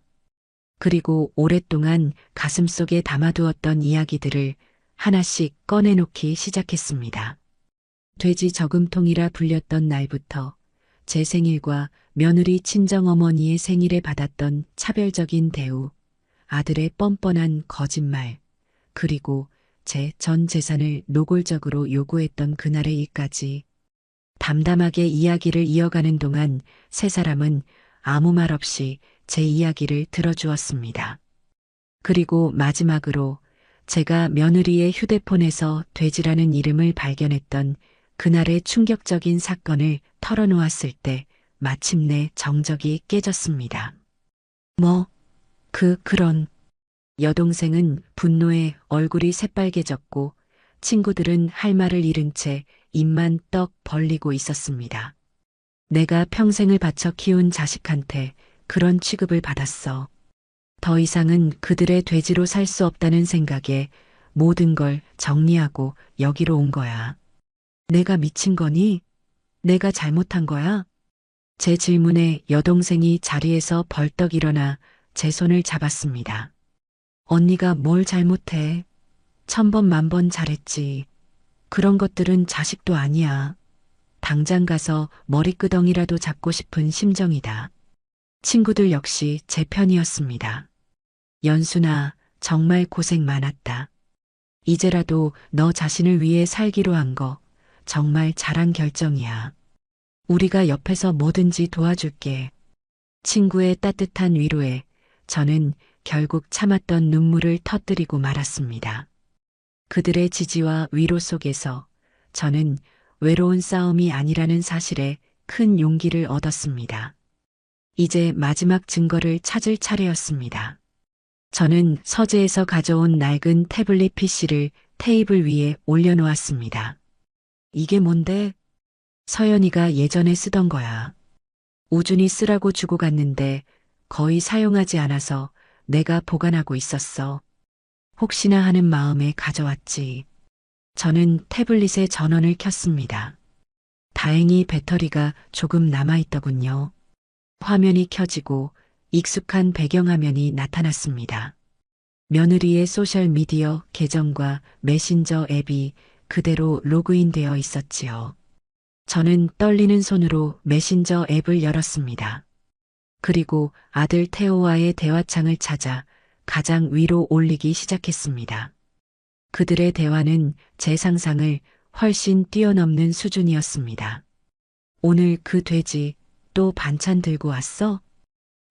그리고 오랫동안 가슴속에 담아두었던 이야기들을 하나씩 꺼내놓기 시작했습니다. 돼지 저금통이라 불렸던 날부터 제 생일과 며느리 친정어머니의 생일에 받았던 차별적인 대우, 아들의 뻔뻔한 거짓말, 그리고 제 전 재산을 노골적으로 요구했던 그날의 일까지 담담하게 이야기를 이어가는 동안 세 사람은 아무 말 없이 제 이야기를 들어주었습니다. 그리고 마지막으로 제가 며느리의 휴대폰에서 돼지라는 이름을 발견했던 그날의 충격적인 사건을 털어놓았을 때 마침내 정적이 깨졌습니다. 그런. 여동생은 분노에 얼굴이 새빨개졌고 친구들은 할 말을 잃은 채 입만 떡 벌리고 있었습니다. 내가 평생을 바쳐 키운 자식한테 그런 취급을 받았어. 더 이상은 그들의 돼지로 살 수 없다는 생각에 모든 걸 정리하고 여기로 온 거야. 내가 미친 거니? 내가 잘못한 거야? 제 질문에 여동생이 자리에서 벌떡 일어나 제 손을 잡았습니다. 언니가 뭘 잘못해? 1000번 만번 잘했지. 그런 것들은 자식도 아니야. 당장 가서 머리끄덩이라도 잡고 싶은 심정이다. 친구들 역시 제 편이었습니다. 연순아, 정말 고생 많았다. 이제라도 너 자신을 위해 살기로 한 거 정말 잘한 결정이야. 우리가 옆에서 뭐든지 도와줄게. 친구의 따뜻한 위로에 저는 결국 참았던 눈물을 터뜨리고 말았습니다. 그들의 지지와 위로 속에서 저는 외로운 싸움이 아니라는 사실에 큰 용기를 얻었습니다. 이제 마지막 증거를 찾을 차례였습니다. 저는 서재에서 가져온 낡은 태블릿 PC를 테이블 위에 올려놓았습니다. 이게 뭔데? 서연이가 예전에 쓰던 거야. 우준이 쓰라고 주고 갔는데 거의 사용하지 않아서 내가 보관하고 있었어. 혹시나 하는 마음에 가져왔지. 저는 태블릿의 전원을 켰습니다. 다행히 배터리가 조금 남아있더군요. 화면이 켜지고 익숙한 배경화면이 나타났습니다. 며느리의 소셜미디어 계정과 메신저 앱이 그대로 로그인되어 있었지요. 저는 떨리는 손으로 메신저 앱을 열었습니다. 그리고 아들 태호와의 대화창을 찾아 가장 위로 올리기 시작했습니다. 그들의 대화는 제 상상을 훨씬 뛰어넘는 수준이었습니다. 오늘 그 돼지 또 반찬 들고 왔어?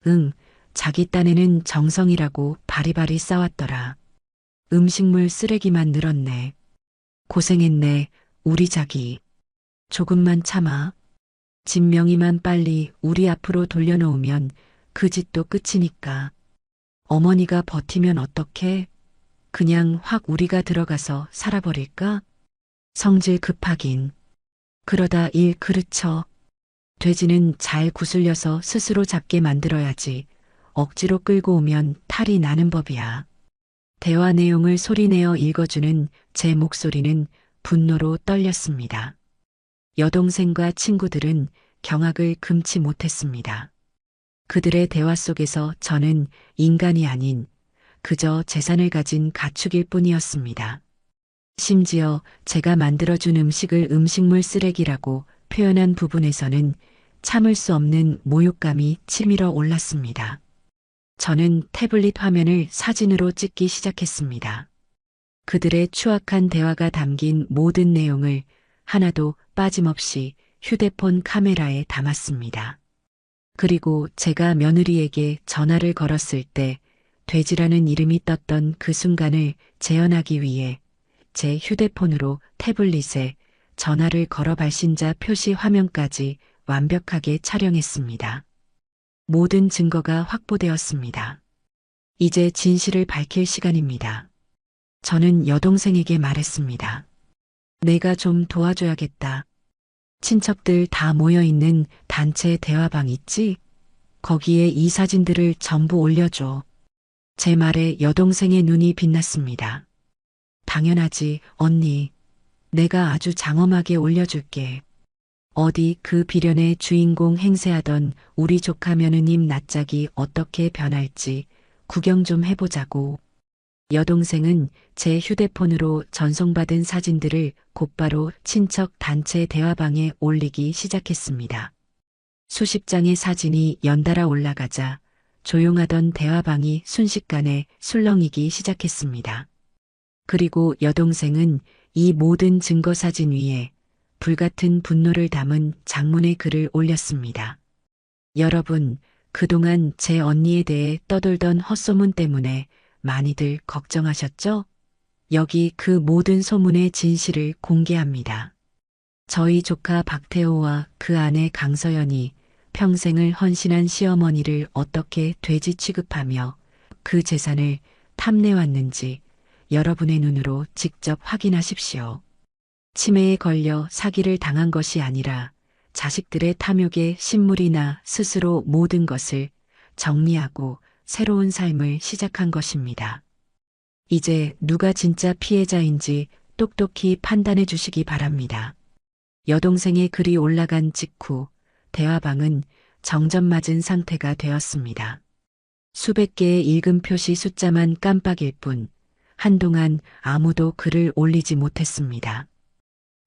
응, 자기 딴에는 정성이라고 바리바리 싸왔더라. 음식물 쓰레기만 늘었네. 고생했네, 우리 자기. 조금만 참아. 집 명의만 빨리 우리 앞으로 돌려놓으면 그 짓도 끝이니까. 어머니가 버티면 어떡해? 그냥 확 우리가 들어가서 살아버릴까? 성질 급하긴. 그러다 일 그르쳐. 돼지는 잘 구슬려서 스스로 잡게 만들어야지. 억지로 끌고 오면 탈이 나는 법이야. 대화 내용을 소리내어 읽어주는 제 목소리는 분노로 떨렸습니다. 여동생과 친구들은 경악을 금치 못했습니다. 그들의 대화 속에서 저는 인간이 아닌 그저 재산을 가진 가축일 뿐이었습니다. 심지어 제가 만들어준 음식을 음식물 쓰레기라고 표현한 부분에서는 참을 수 없는 모욕감이 치밀어 올랐습니다. 저는 태블릿 화면을 사진으로 찍기 시작했습니다. 그들의 추악한 대화가 담긴 모든 내용을 하나도 빠짐없이 휴대폰 카메라에 담았습니다. 그리고 제가 며느리에게 전화를 걸었을 때 돼지라는 이름이 떴던 그 순간을 재현하기 위해 제 휴대폰으로 태블릿에 전화를 걸어 발신자 표시 화면까지 완벽하게 촬영했습니다. 모든 증거가 확보되었습니다. 이제 진실을 밝힐 시간입니다. 저는 여동생에게 말했습니다. 내가 좀 도와줘야겠다. 친척들 다 모여있는 단체 대화방 있지? 거기에 이 사진들을 전부 올려줘. 제 말에 여동생의 눈이 빛났습니다. 당연하지, 언니. 내가 아주 장엄하게 올려줄게. 어디 그 비련의 주인공 행세하던 우리 조카 며느님 낯짝이 어떻게 변할지 구경 좀 해보자고. 여동생은 제 휴대폰으로 전송받은 사진들을 곧바로 친척 단체 대화방에 올리기 시작했습니다. 수십 장의 사진이 연달아 올라가자 조용하던 대화방이 순식간에 술렁이기 시작했습니다. 그리고 여동생은 이 모든 증거 사진 위에 불같은 분노를 담은 장문의 글을 올렸습니다. 여러분, 그동안 제 언니에 대해 떠돌던 헛소문 때문에 많이들 걱정하셨죠? 여기 그 모든 소문의 진실을 공개합니다. 저희 조카 박태호와 그 아내 강서연이 평생을 헌신한 시어머니를 어떻게 돼지 취급하며 그 재산을 탐내왔는지 여러분의 눈으로 직접 확인하십시오. 치매에 걸려 사기를 당한 것이 아니라 자식들의 탐욕에 신물이나 스스로 모든 것을 정리하고 새로운 삶을 시작한 것입니다. 이제 누가 진짜 피해자인지 똑똑히 판단해 주시기 바랍니다. 여동생의 글이 올라간 직후 대화방은 정전맞은 상태가 되었습니다. 수백 개의 읽음 표시 숫자만 깜빡일 뿐 한동안 아무도 글을 올리지 못했습니다.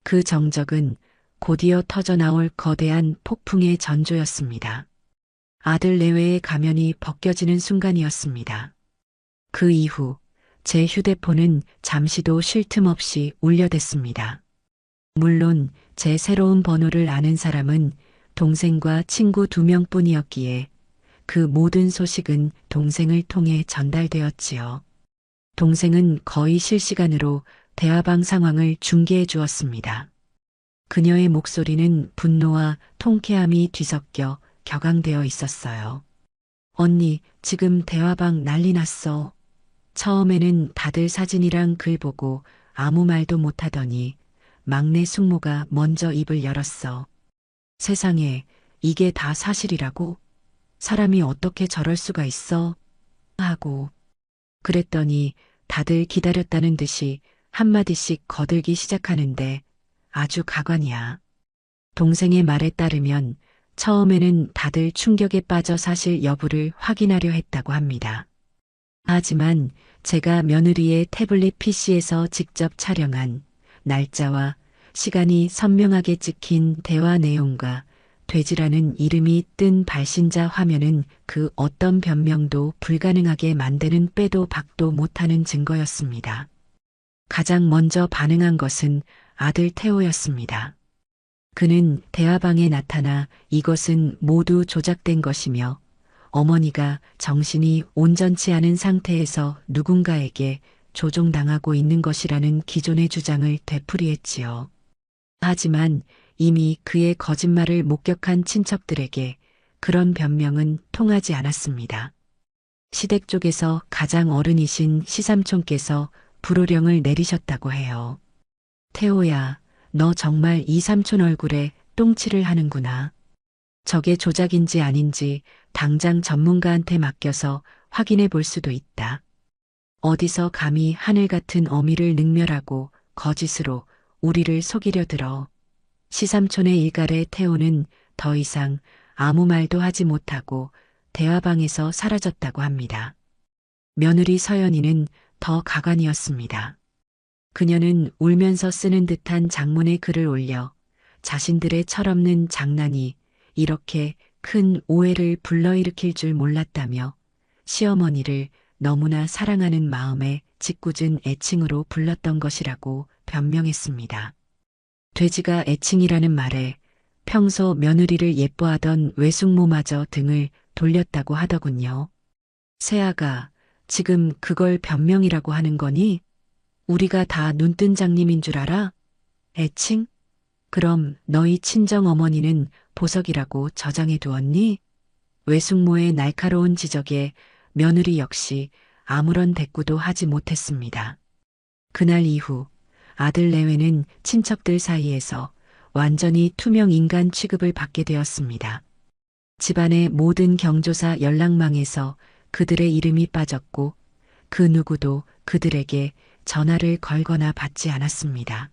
그 정적은 곧이어 터져나올 거대한 폭풍의 전조였습니다. 아들 내외의 가면이 벗겨지는 순간이었습니다. 그 이후 제 휴대폰은 잠시도 쉴 틈 없이 울려댔습니다. 물론 제 새로운 번호를 아는 사람은 동생과 친구 2명뿐이었기에 그 모든 소식은 동생을 통해 전달되었지요. 동생은 거의 실시간으로 대화방 상황을 중계해 주었습니다. 그녀의 목소리는 분노와 통쾌함이 뒤섞여 격앙되어 있었어요. 언니, 지금 대화방 난리 났어. 처음에는 다들 사진이랑 글 보고 아무 말도 못하더니 막내 숙모가 먼저 입을 열었어. 세상에, 이게 다 사실이라고? 사람이 어떻게 저럴 수가 있어? 하고. 그랬더니 다들 기다렸다는 듯이 한마디씩 거들기 시작하는데 아주 가관이야. 동생의 말에 따르면 처음에는 다들 충격에 빠져 사실 여부를 확인하려 했다고 합니다. 하지만 제가 며느리의 태블릿 PC에서 직접 촬영한 날짜와 시간이 선명하게 찍힌 대화 내용과 돼지라는 이름이 뜬 발신자 화면은 그 어떤 변명도 불가능하게 만드는 빼도 박도 못하는 증거였습니다. 가장 먼저 반응한 것은 아들 태호였습니다. 그는 대화방에 나타나 이것은 모두 조작된 것이며 어머니가 정신이 온전치 않은 상태에서 누군가에게 조종당하고 있는 것이라는 기존의 주장을 되풀이했지요. 하지만 이미 그의 거짓말을 목격한 친척들에게 그런 변명은 통하지 않았습니다. 시댁 쪽에서 가장 어른이신 시삼촌께서 불호령을 내리셨다고 해요. 태호야, 너 정말 이 삼촌 얼굴에 똥칠을 하는구나. 저게 조작인지 아닌지 당장 전문가한테 맡겨서 확인해 볼 수도 있다. 어디서 감히 하늘 같은 어미를 능멸하고 거짓으로 우리를 속이려 들어. 시삼촌의 일갈에 태호는 더 이상 아무 말도 하지 못하고 대화방에서 사라졌다고 합니다. 며느리 서연이는 더 가관이었습니다. 그녀는 울면서 쓰는 듯한 장문의 글을 올려 자신들의 철없는 장난이 이렇게 큰 오해를 불러일으킬 줄 몰랐다며 시어머니를 너무나 사랑하는 마음에 짓궂은 애칭으로 불렀던 것이라고 변명했습니다. 돼지가 애칭이라는 말에 평소 며느리를 예뻐하던 외숙모마저 등을 돌렸다고 하더군요. 새아가 지금 그걸 변명이라고 하는 거니? 우리가 다 눈뜬 장님인 줄 알아? 애칭? 그럼 너희 친정 어머니는 보석이라고 저장해 두었니? 외숙모의 날카로운 지적에 며느리 역시 아무런 대꾸도 하지 못했습니다. 그날 이후 아들 내외는 친척들 사이에서 완전히 투명 인간 취급을 받게 되었습니다. 집안의 모든 경조사 연락망에서 그들의 이름이 빠졌고 그 누구도 그들에게 전화를 걸거나 받지 않았습니다.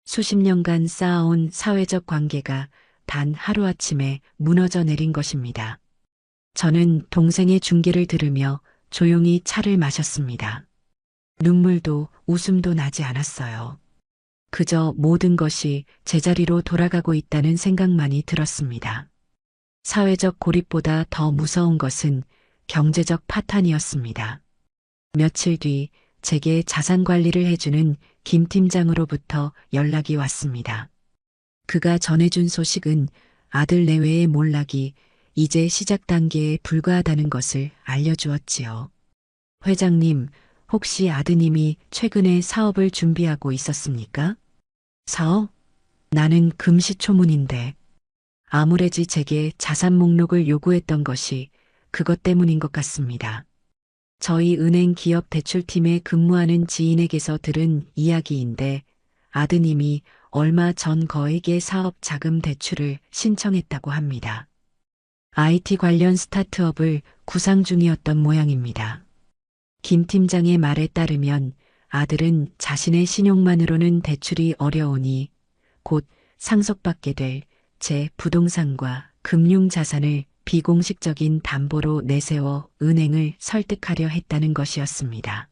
수십 년간 쌓아온 사회적 관계가 단 하루아침에 무너져 내린 것입니다. 저는 동생의 중계를 들으며 조용히 차를 마셨습니다. 눈물도 웃음도 나지 않았어요. 그저 모든 것이 제자리로 돌아가고 있다는 생각만이 들었습니다. 사회적 고립보다 더 무서운 것은 경제적 파탄이었습니다. 며칠 뒤 제게 자산 관리를 해주는 김 팀장으로부터 연락이 왔습니다. 그가 전해준 소식은 아들 내외의 몰락이 이제 시작 단계에 불과하다는 것을 알려주었지요. 회장님, 혹시 아드님이 최근에 사업을 준비하고 있었습니까? 사업? 나는 금시초문인데. 아무래지 제게 자산 목록을 요구했던 것이 그것 때문인 것 같습니다. 저희 은행 기업 대출팀에 근무하는 지인에게서 들은 이야기인데 아드님이 얼마 전 거액의 사업 자금 대출을 신청했다고 합니다. IT 관련 스타트업을 구상 중이었던 모양입니다. 김 팀장의 말에 따르면 아들은 자신의 신용만으로는 대출이 어려우니 곧 상속받게 될 제 부동산과 금융자산을 비공식적인 담보로 내세워 은행을 설득하려 했다는 것이었습니다.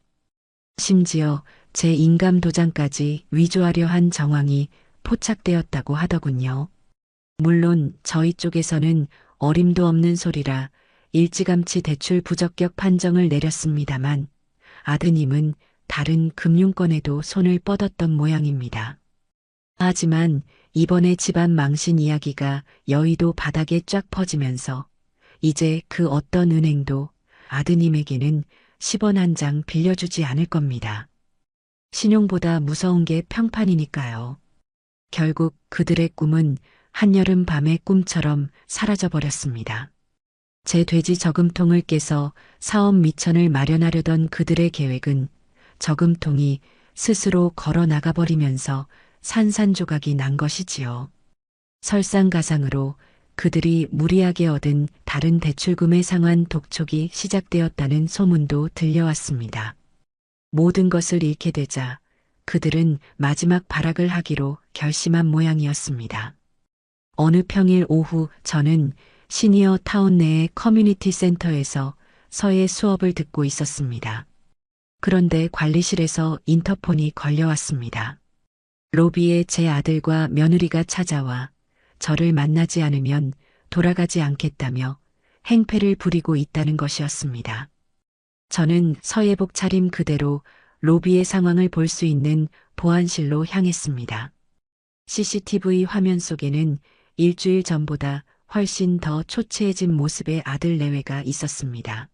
심지어 제 인감 도장까지 위조하려 한 정황이 포착되었다고 하더군요. 물론 저희 쪽에서는 어림도 없는 소리라 일찌감치 대출 부적격 판정을 내렸습니다만 아드님은 다른 금융권에도 손을 뻗었던 모양입니다. 하지만 이번에 집안 망신 이야기가 여의도 바닥에 쫙 퍼지면서 이제 그 어떤 은행도 아드님에게는 10원 한 장 빌려주지 않을 겁니다. 신용보다 무서운 게 평판이니까요. 결국 그들의 꿈은 한여름 밤의 꿈처럼 사라져버렸습니다. 제 돼지 저금통을 깨서 사업 미천을 마련하려던 그들의 계획은 저금통이 스스로 걸어 나가버리면서 산산조각이 난 것이지요. 설상가상으로 그들이 무리하게 얻은 다른 대출금에 상환 독촉이 시작되었다는 소문도 들려왔습니다. 모든 것을 잃게 되자 그들은 마지막 발악을 하기로 결심한 모양이었습니다. 어느 평일 오후 저는 시니어 타운 내의 커뮤니티 센터에서 서예 수업을 듣고 있었습니다. 그런데 관리실에서 인터폰이 걸려왔습니다. 로비에 제 아들과 며느리가 찾아와 저를 만나지 않으면 돌아가지 않겠다며 행패를 부리고 있다는 것이었습니다. 저는 서예복 차림 그대로 로비의 상황을 볼 수 있는 보안실로 향했습니다. CCTV 화면 속에는 일주일 전보다 훨씬 더 초췌해진 모습의 아들 내외가 있었습니다.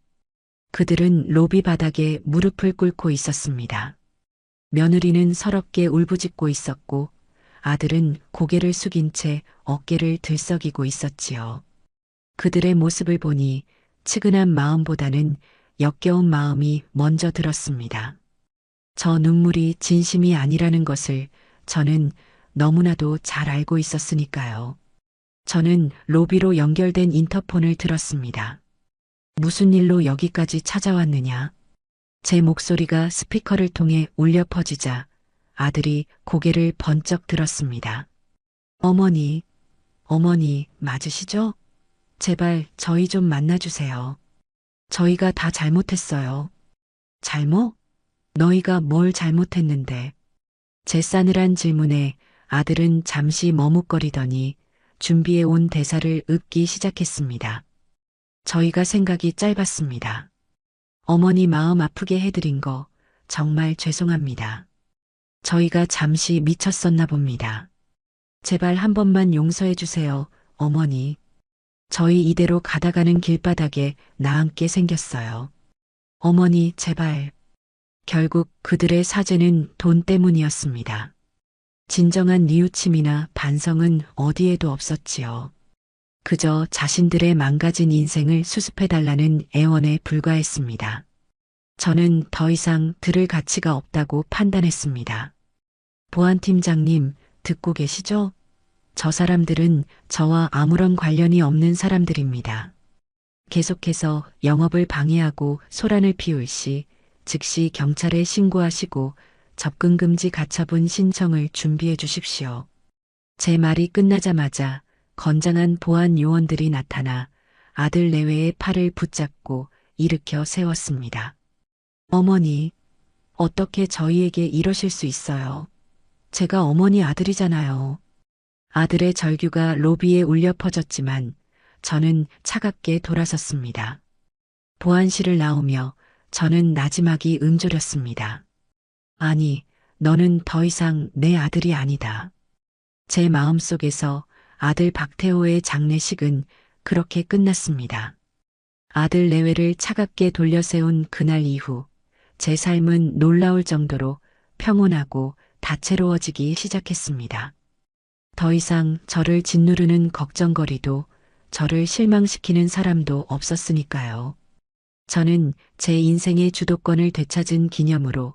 그들은 로비 바닥에 무릎을 꿇고 있었습니다. 며느리는 서럽게 울부짖고 있었고 아들은 고개를 숙인 채 어깨를 들썩이고 있었지요. 그들의 모습을 보니 측은한 마음보다는 역겨운 마음이 먼저 들었습니다. 저 눈물이 진심이 아니라는 것을 저는 너무나도 잘 알고 있었으니까요. 저는 로비로 연결된 인터폰을 들었습니다. 무슨 일로 여기까지 찾아왔느냐? 제 목소리가 스피커를 통해 울려 퍼지자 아들이 고개를 번쩍 들었습니다. 어머니, 어머니 맞으시죠? 제발 저희 좀 만나주세요. 저희가 다 잘못했어요. 잘못? 너희가 뭘 잘못했는데? 제 싸늘한 질문에 아들은 잠시 머뭇거리더니 준비해 온 대사를 읊기 시작했습니다. 저희가 생각이 짧았습니다. 어머니 마음 아프게 해드린 거 정말 죄송합니다. 저희가 잠시 미쳤었나 봅니다. 제발 한 번만 용서해 주세요, 어머니. 저희 이대로 가다가는 길바닥에 나앉게 생겼어요. 어머니, 제발. 결국 그들의 사죄는 돈 때문이었습니다. 진정한 뉘우침이나 반성은 어디에도 없었지요. 그저 자신들의 망가진 인생을 수습해달라는 애원에 불과했습니다. 저는 더 이상 들을 가치가 없다고 판단했습니다. 보안팀장님, 듣고 계시죠? 저 사람들은 저와 아무런 관련이 없는 사람들입니다. 계속해서 영업을 방해하고 소란을 피울 시 즉시 경찰에 신고하시고 접근금지 가처분 신청을 준비해 주십시오. 제 말이 끝나자마자 건장한 보안 요원들이 나타나 아들 내외의 팔을 붙잡고 일으켜 세웠습니다. 어머니, 어떻게 저희에게 이러실 수 있어요? 제가 어머니 아들이잖아요. 아들의 절규가 로비에 울려 퍼졌지만 저는 차갑게 돌아섰습니다. 보안실을 나오며 저는 나지막이 음조렸습니다. 아니, 너는 더 이상 내 아들이 아니다. 제 마음속에서 아들 박태호의 장례식은 그렇게 끝났습니다. 아들 내외를 차갑게 돌려세운 그날 이후 제 삶은 놀라울 정도로 평온하고 다채로워지기 시작했습니다. 더 이상 저를 짓누르는 걱정거리도 저를 실망시키는 사람도 없었으니까요. 저는 제 인생의 주도권을 되찾은 기념으로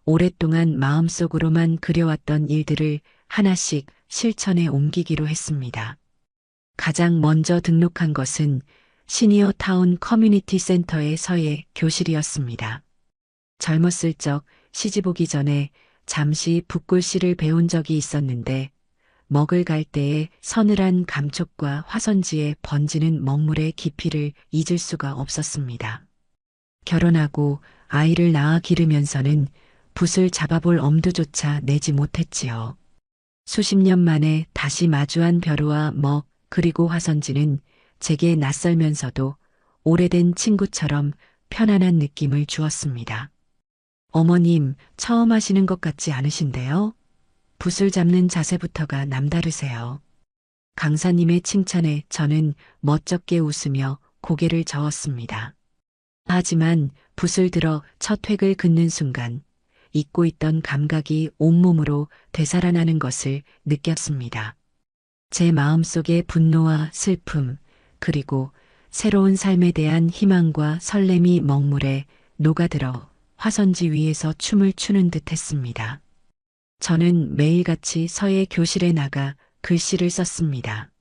오랫동안 마음속으로만 그려왔던 일들을 하나씩 실천에 옮기기로 했습니다. 가장 먼저 등록한 것은 시니어 타운 커뮤니티 센터의 서예 교실이었습니다. 젊었을 적 시집 오기 전에 잠시 붓글씨를 배운 적이 있었는데 먹을 갈대에 서늘한 감촉과 화선지에 번지는 먹물의 깊이를 잊을 수가 없었습니다. 결혼하고 아이를 낳아 기르면서는 붓을 잡아볼 엄두조차 내지 못했지요. 수십 년 만에 다시 마주한 벼루와 먹 그리고 화선지는 제게 낯설면서도 오래된 친구처럼 편안한 느낌을 주었습니다. 어머님, 처음 하시는 것 같지 않으신데요? 붓을 잡는 자세부터가 남다르세요. 강사님의 칭찬에 저는 멋쩍게 웃으며 고개를 저었습니다. 하지만 붓을 들어 첫 획을 긋는 순간 잊고 있던 감각이 온몸으로 되살아나는 것을 느꼈습니다. 제 마음속의 분노와 슬픔, 그리고 새로운 삶에 대한 희망과 설렘이 먹물에 녹아들어 화선지 위에서 춤을 추는 듯 했습니다. 저는 매일같이 서예 교실에 나가 글씨를 썼습니다.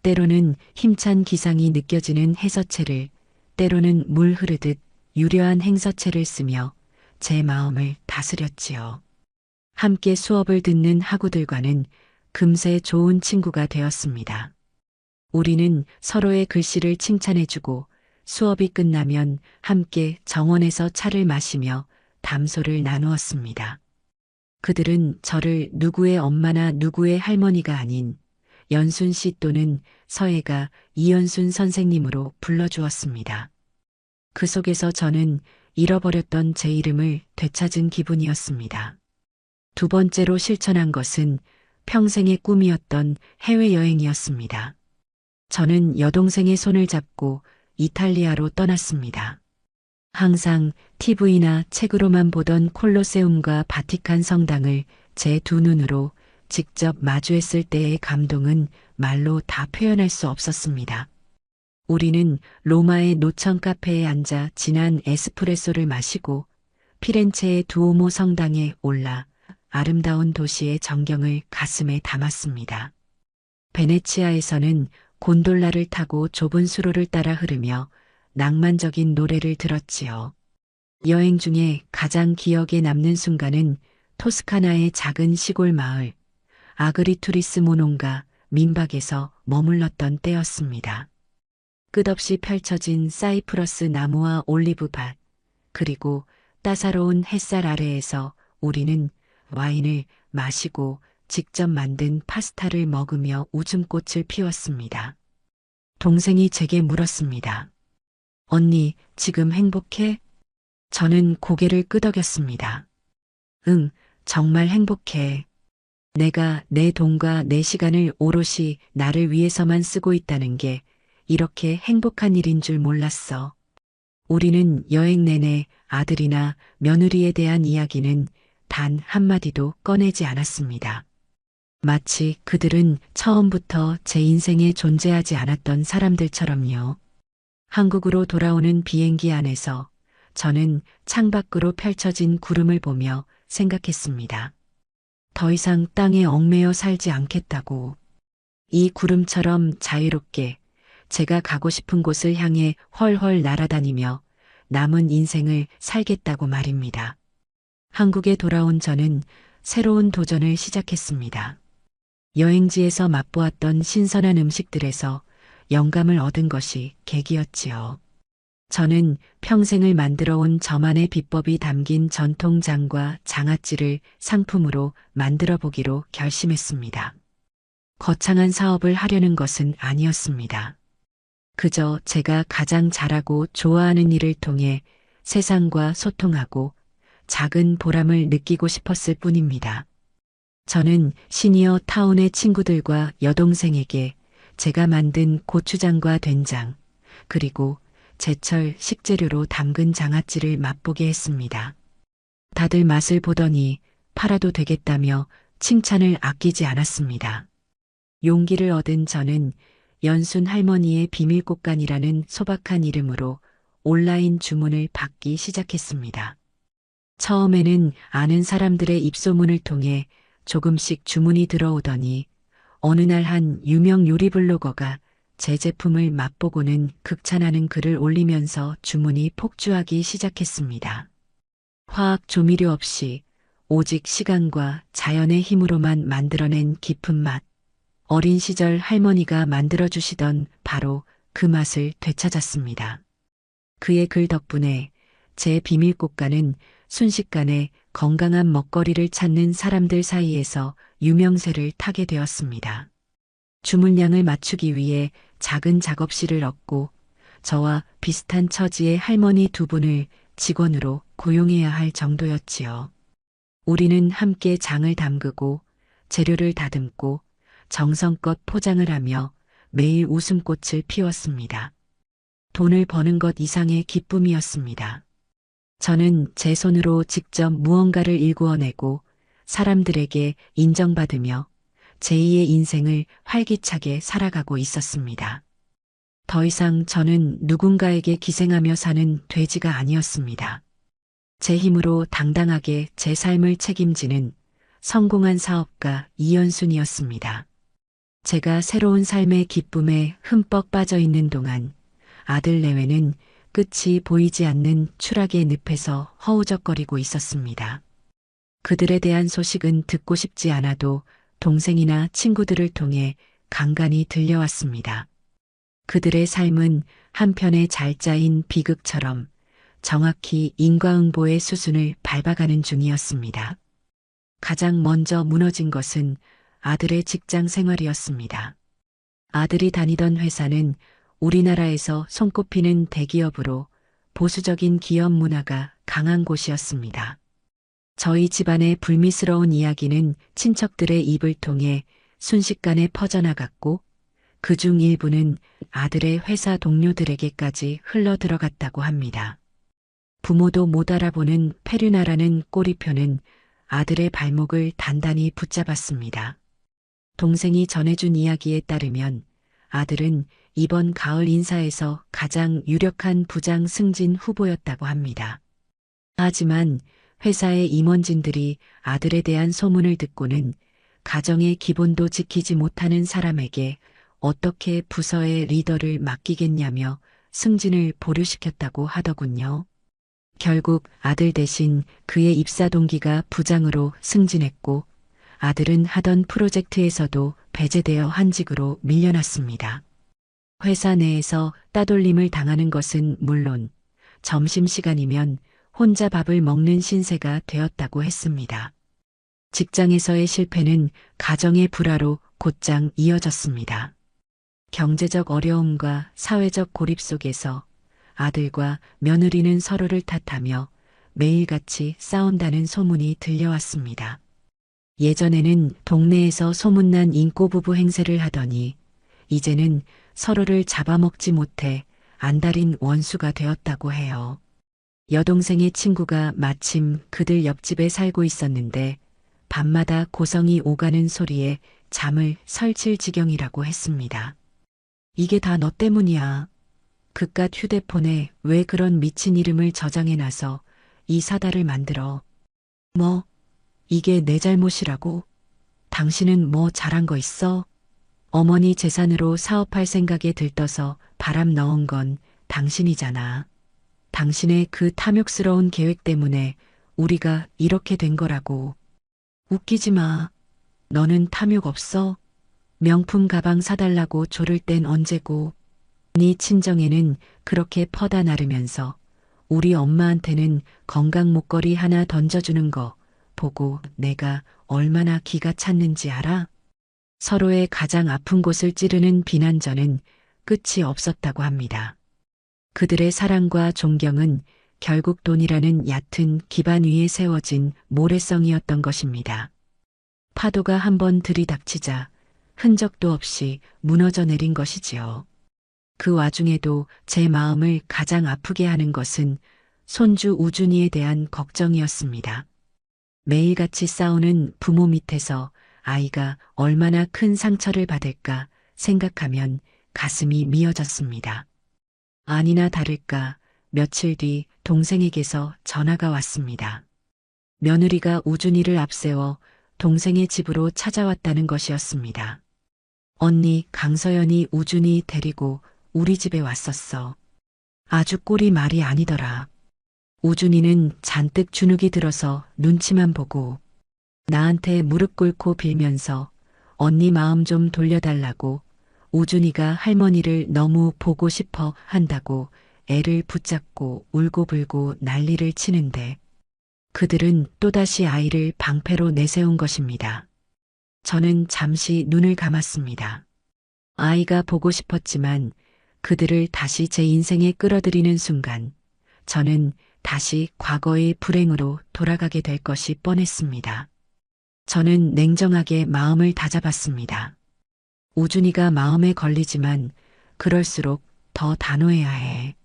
때로는 힘찬 기상이 느껴지는 해서체를, 때로는 물 흐르듯 유려한 행서체를 쓰며 제 마음을 다스렸지요. 함께 수업을 듣는 학우들과는 금세 좋은 친구가 되었습니다. 우리는 서로의 글씨를 칭찬해주고 수업이 끝나면 함께 정원에서 차를 마시며 담소를 나누었습니다. 그들은 저를 누구의 엄마나 누구의 할머니가 아닌 연순 씨 또는 서예가 이연순 선생님으로 불러주었습니다. 그 속에서 저는 잃어버렸던 제 이름을 되찾은 기분이었습니다. 두 번째로 실천한 것은 평생의 꿈이었던 해외여행이었습니다. 저는 여동생의 손을 잡고 이탈리아로 떠났습니다. 항상 TV나 책으로만 보던 콜로세움과 바티칸 성당을 제 두 눈으로 직접 마주했을 때의 감동은 말로 다 표현할 수 없었습니다. 우리는 로마의 노천 카페에 앉아 진한 에스프레소를 마시고 피렌체의 두오모 성당에 올라 아름다운 도시의 정경을 가슴에 담았습니다. 베네치아에서는 곤돌라를 타고 좁은 수로를 따라 흐르며 낭만적인 노래를 들었지요. 여행 중에 가장 기억에 남는 순간은 토스카나의 작은 시골 마을 아그리투리스 모논가 민박에서 머물렀던 때였습니다. 끝없이 펼쳐진 사이프러스 나무와 올리브밭, 그리고 따사로운 햇살 아래에서 우리는 와인을 마시고 직접 만든 파스타를 먹으며 웃음꽃을 피웠습니다. 동생이 제게 물었습니다. 언니, 지금 행복해? 저는 고개를 끄덕였습니다. 응, 정말 행복해. 내가 내 돈과 내 시간을 오롯이 나를 위해서만 쓰고 있다는 게 이렇게 행복한 일인 줄 몰랐어. 우리는 여행 내내 아들이나 며느리에 대한 이야기는 단 한마디도 꺼내지 않았습니다. 마치 그들은 처음부터 제 인생에 존재하지 않았던 사람들처럼요. 한국으로 돌아오는 비행기 안에서 저는 창밖으로 펼쳐진 구름을 보며 생각했습니다. 더 이상 땅에 얽매여 살지 않겠다고. 이 구름처럼 자유롭게 제가 가고 싶은 곳을 향해 훨훨 날아다니며 남은 인생을 살겠다고 말입니다. 한국에 돌아온 저는 새로운 도전을 시작했습니다. 여행지에서 맛보았던 신선한 음식들에서 영감을 얻은 것이 계기였지요. 저는 평생을 만들어온 저만의 비법이 담긴 전통장과 장아찌를 상품으로 만들어 보기로 결심했습니다. 거창한 사업을 하려는 것은 아니었습니다. 그저 제가 가장 잘하고 좋아하는 일을 통해 세상과 소통하고 작은 보람을 느끼고 싶었을 뿐입니다. 저는 시니어 타운의 친구들과 여동생에게 제가 만든 고추장과 된장, 그리고 제철 식재료로 담근 장아찌를 맛보게 했습니다. 다들 맛을 보더니 팔아도 되겠다며 칭찬을 아끼지 않았습니다. 용기를 얻은 저는 연순 할머니의 비밀꽃간이라는 소박한 이름으로 온라인 주문을 받기 시작했습니다. 처음에는 아는 사람들의 입소문을 통해 조금씩 주문이 들어오더니 어느 날 한 유명 요리 블로거가 제 제품을 맛보고는 극찬하는 글을 올리면서 주문이 폭주하기 시작했습니다. 화학 조미료 없이 오직 시간과 자연의 힘으로만 만들어낸 깊은 맛. 어린 시절 할머니가 만들어주시던 바로 그 맛을 되찾았습니다. 그의 글 덕분에 제 비밀꽃간은 순식간에 건강한 먹거리를 찾는 사람들 사이에서 유명세를 타게 되었습니다. 주문량을 맞추기 위해 작은 작업실을 얻고 저와 비슷한 처지의 할머니 두 분을 직원으로 고용해야 할 정도였지요. 우리는 함께 장을 담그고 재료를 다듬고 정성껏 포장을 하며 매일 웃음꽃을 피웠습니다. 돈을 버는 것 이상의 기쁨이었습니다. 저는 제 손으로 직접 무언가를 일구어내고 사람들에게 인정받으며 제2의 인생을 활기차게 살아가고 있었습니다. 더 이상 저는 누군가에게 기생하며 사는 돼지가 아니었습니다. 제 힘으로 당당하게 제 삶을 책임지는 성공한 사업가 이연순이었습니다. 제가 새로운 삶의 기쁨에 흠뻑 빠져 있는 동안 아들 내외는 끝이 보이지 않는 추락의 늪에서 허우적거리고 있었습니다. 그들에 대한 소식은 듣고 싶지 않아도 동생이나 친구들을 통해 간간히 들려왔습니다. 그들의 삶은 한편의 잘 짜인 비극처럼 정확히 인과응보의 수순을 밟아가는 중이었습니다. 가장 먼저 무너진 것은 아들의 직장 생활이었습니다. 아들이 다니던 회사는 우리나라에서 손꼽히는 대기업으로 보수적인 기업 문화가 강한 곳이었습니다. 저희 집안의 불미스러운 이야기는 친척들의 입을 통해 순식간에 퍼져나갔고 그중 일부는 아들의 회사 동료들에게까지 흘러들어갔다고 합니다. 부모도 못 알아보는 페르나라는 꼬리표는 아들의 발목을 단단히 붙잡았습니다. 동생이 전해준 이야기에 따르면 아들은 이번 가을 인사에서 가장 유력한 부장 승진 후보였다고 합니다. 하지만 회사의 임원진들이 아들에 대한 소문을 듣고는 가정의 기본도 지키지 못하는 사람에게 어떻게 부서의 리더를 맡기겠냐며 승진을 보류시켰다고 하더군요. 결국 아들 대신 그의 입사 동기가 부장으로 승진했고 아들은 하던 프로젝트에서도 배제되어 한직으로 밀려났습니다. 회사 내에서 따돌림을 당하는 것은 물론 점심시간이면 혼자 밥을 먹는 신세가 되었다고 했습니다. 직장에서의 실패는 가정의 불화로 곧장 이어졌습니다. 경제적 어려움과 사회적 고립 속에서 아들과 며느리는 서로를 탓하며 매일같이 싸운다는 소문이 들려왔습니다. 예전에는 동네에서 소문난 인꼬부부 행세를 하더니 이제는 서로를 잡아먹지 못해 안달인 원수가 되었다고 해요. 여동생의 친구가 마침 그들 옆집에 살고 있었는데 밤마다 고성이 오가는 소리에 잠을 설칠 지경이라고 했습니다. 이게 다 너 때문이야. 그깟 휴대폰에 왜 그런 미친 이름을 저장해놔서 이 사달을 만들어. 뭐, 이게 내 잘못이라고? 당신은 뭐 잘한 거 있어? 어머니 재산으로 사업할 생각에 들떠서 바람 넣은 건 당신이잖아. 당신의 그 탐욕스러운 계획 때문에 우리가 이렇게 된 거라고. 웃기지 마. 너는 탐욕 없어? 명품 가방 사달라고 조를 땐 언제고. 네 친정에는 그렇게 퍼다 나르면서 우리 엄마한테는 건강 목걸이 하나 던져주는 거 보고 내가 얼마나 기가 찼는지 알아? 서로의 가장 아픈 곳을 찌르는 비난전은 끝이 없었다고 합니다. 그들의 사랑과 존경은 결국 돈이라는 얕은 기반 위에 세워진 모래성이었던 것입니다. 파도가 한번 들이닥치자 흔적도 없이 무너져 내린 것이지요. 그 와중에도 제 마음을 가장 아프게 하는 것은 손주 우준이에 대한 걱정이었습니다. 매일같이 싸우는 부모 밑에서 아이가 얼마나 큰 상처를 받을까 생각하면 가슴이 미어졌습니다. 아니나 다를까 며칠 뒤 동생에게서 전화가 왔습니다. 며느리가 우준이를 앞세워 동생의 집으로 찾아왔다는 것이었습니다. 언니 강서연이 우준이 데리고 우리 집에 왔었어. 아주 꼴이 말이 아니더라. 우준이는 잔뜩 주눅이 들어서 눈치만 보고 나한테 무릎 꿇고 빌면서 언니 마음 좀 돌려달라고 우준이가 할머니를 너무 보고 싶어 한다고 애를 붙잡고 울고불고 난리를 치는데 그들은 또다시 아이를 방패로 내세운 것입니다. 저는 잠시 눈을 감았습니다. 아이가 보고 싶었지만 그들을 다시 제 인생에 끌어들이는 순간 저는 다시 과거의 불행으로 돌아가게 될 것이 뻔했습니다. 저는 냉정하게 마음을 다잡았습니다. 우준이가 마음에 걸리지만 그럴수록 더 단호해야 해.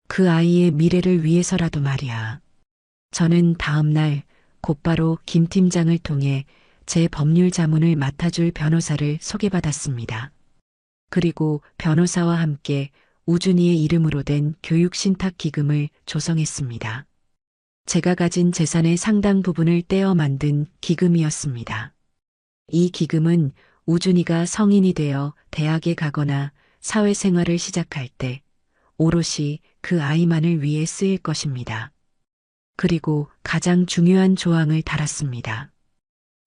그 아이의 미래를 위해서라도 말이야. 저는 다음 날 곧바로 김 팀장을 통해 제 법률 자문을 맡아줄 변호사를 소개받았습니다. 그리고 변호사와 함께 우준이의 이름으로 된 교육신탁기금을 조성했습니다. 제가 가진 재산의 상당 부분을 떼어 만든 기금이었습니다. 이 기금은 우준이가 성인이 되어 대학에 가거나 사회생활을 시작할 때 오롯이 그 아이만을 위해 쓰일 것입니다. 그리고 가장 중요한 조항을 달았습니다.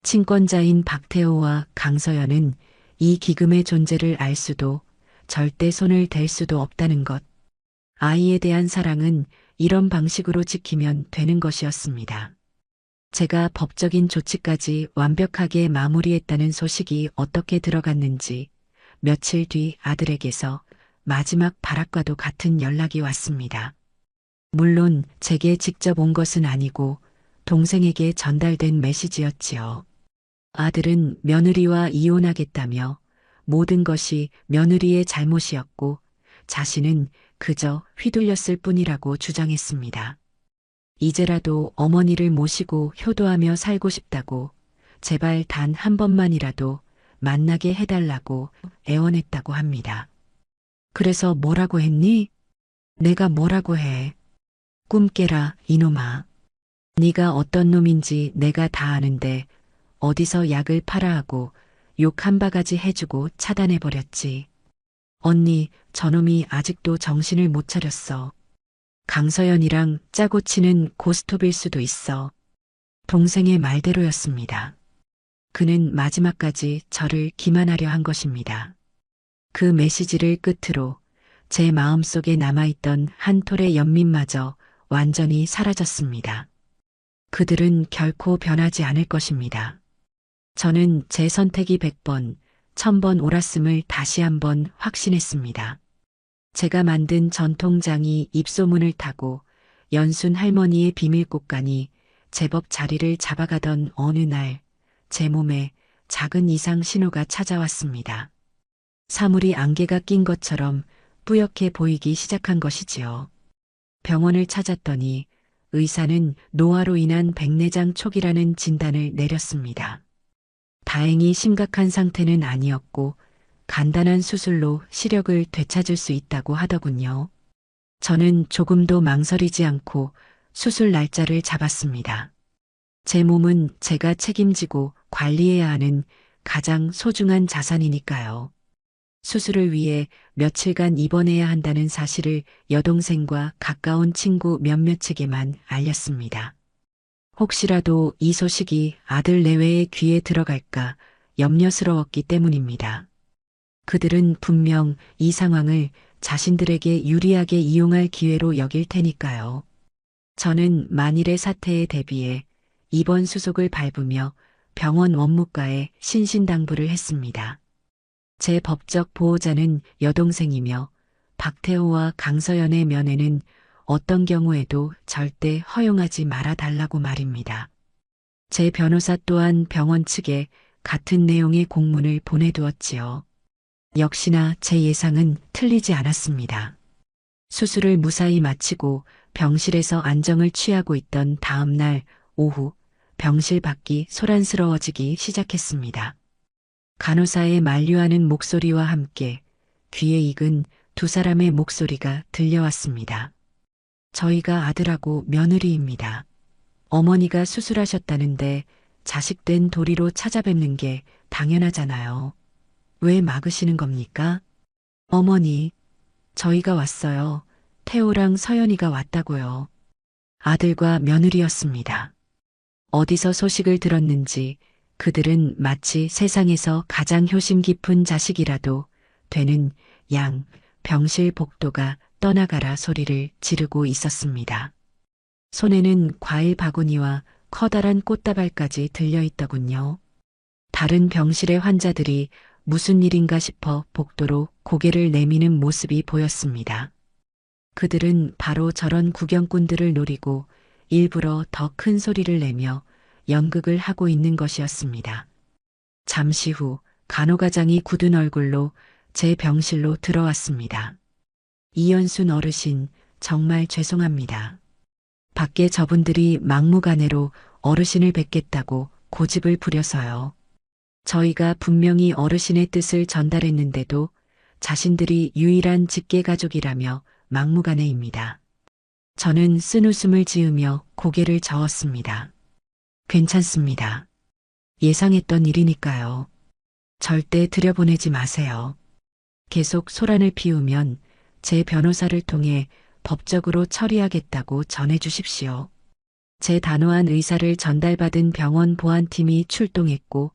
친권자인 박태호와 강서연은 이 기금의 존재를 알 수도 절대 손을 댈 수도 없다는 것. 아이에 대한 사랑은 이런 방식으로 지키면 되는 것이었습니다. 제가 법적인 조치까지 완벽하게 마무리했다는 소식이 어떻게 들어갔는지 며칠 뒤 아들에게서 마지막 발악과도 같은 연락이 왔습니다. 물론 제게 직접 온 것은 아니고 동생에게 전달된 메시지였지요. 아들은 며느리와 이혼하겠다며 모든 것이 며느리의 잘못이었고 자신은 그저 휘둘렸을 뿐이라고 주장했습니다. 이제라도 어머니를 모시고 효도하며 살고 싶다고 제발 단 한 번만이라도 만나게 해달라고 애원했다고 합니다. 그래서 뭐라고 했니? 내가 뭐라고 해. 꿈 깨라 이놈아. 네가 어떤 놈인지 내가 다 아는데 어디서 약을 팔아 하고 욕 한 바가지 해주고 차단해버렸지. 언니, 저놈이 아직도 정신을 못 차렸어. 강서연이랑 짜고 치는 고스톱일 수도 있어. 동생의 말대로였습니다. 그는 마지막까지 저를 기만하려 한 것입니다. 그 메시지를 끝으로 제 마음속에 남아있던 한 톨의 연민마저 완전히 사라졌습니다. 그들은 결코 변하지 않을 것입니다. 저는 제 선택이 100번, 1000번 옳았음을 다시 한번 확신했습니다. 제가 만든 전통장이 입소문을 타고 연순 할머니의 비밀꽃간이 제법 자리를 잡아가던 어느 날 제 몸에 작은 이상 신호가 찾아왔습니다. 사물이 안개가 낀 것처럼 뿌옇게 보이기 시작한 것이지요. 병원을 찾았더니 의사는 노화로 인한 백내장 초기라는 진단을 내렸습니다. 다행히 심각한 상태는 아니었고 간단한 수술로 시력을 되찾을 수 있다고 하더군요. 저는 조금도 망설이지 않고 수술 날짜를 잡았습니다. 제 몸은 제가 책임지고 관리해야 하는 가장 소중한 자산이니까요. 수술을 위해 며칠간 입원해야 한다는 사실을 여동생과 가까운 친구 몇몇에게만 알렸습니다. 혹시라도 이 소식이 아들 내외의 귀에 들어갈까 염려스러웠기 때문입니다. 그들은 분명 이 상황을 자신들에게 유리하게 이용할 기회로 여길 테니까요. 저는 만일의 사태에 대비해 입원 수속을 밟으며 병원 원무과에 신신당부를 했습니다. 제 법적 보호자는 여동생이며 박태호와 강서연의 면회는 어떤 경우에도 절대 허용하지 말아달라고 말입니다. 제 변호사 또한 병원 측에 같은 내용의 공문을 보내두었지요. 역시나 제 예상은 틀리지 않았습니다. 수술을 무사히 마치고 병실에서 안정을 취하고 있던 다음 날 오후 병실 밖이 소란스러워지기 시작했습니다. 간호사의 만류하는 목소리와 함께 귀에 익은 두 사람의 목소리가 들려왔습니다. 저희가 아들하고 며느리입니다. 어머니가 수술하셨다는데 자식된 도리로 찾아뵙는 게 당연하잖아요. 왜 막으시는 겁니까? 어머니, 저희가 왔어요. 태호랑 서연이가 왔다고요. 아들과 며느리였습니다. 어디서 소식을 들었는지 그들은 마치 세상에서 가장 효심 깊은 자식이라도 되는 양 병실 복도가 떠나가라 소리를 지르고 있었습니다. 손에는 과일 바구니와 커다란 꽃다발까지 들려있더군요. 다른 병실의 환자들이 무슨 일인가 싶어 복도로 고개를 내미는 모습이 보였습니다. 그들은 바로 저런 구경꾼들을 노리고 일부러 더 큰 소리를 내며 연극을 하고 있는 것이었습니다. 잠시 후 간호가장이 굳은 얼굴로 제 병실로 들어왔습니다. 이연순 어르신, 정말 죄송합니다. 밖에 저분들이 막무가내로 어르신을 뵙겠다고 고집을 부려서요. 저희가 분명히 어르신의 뜻을 전달했는데도 자신들이 유일한 직계가족이라며 막무가내입니다. 저는 쓴웃음을 지으며 고개를 저었습니다. 괜찮습니다. 예상했던 일이니까요. 절대 들여보내지 마세요. 계속 소란을 피우면 제 변호사를 통해 법적으로 처리하겠다고 전해주십시오. 제 단호한 의사를 전달받은 병원 보안팀이 출동했고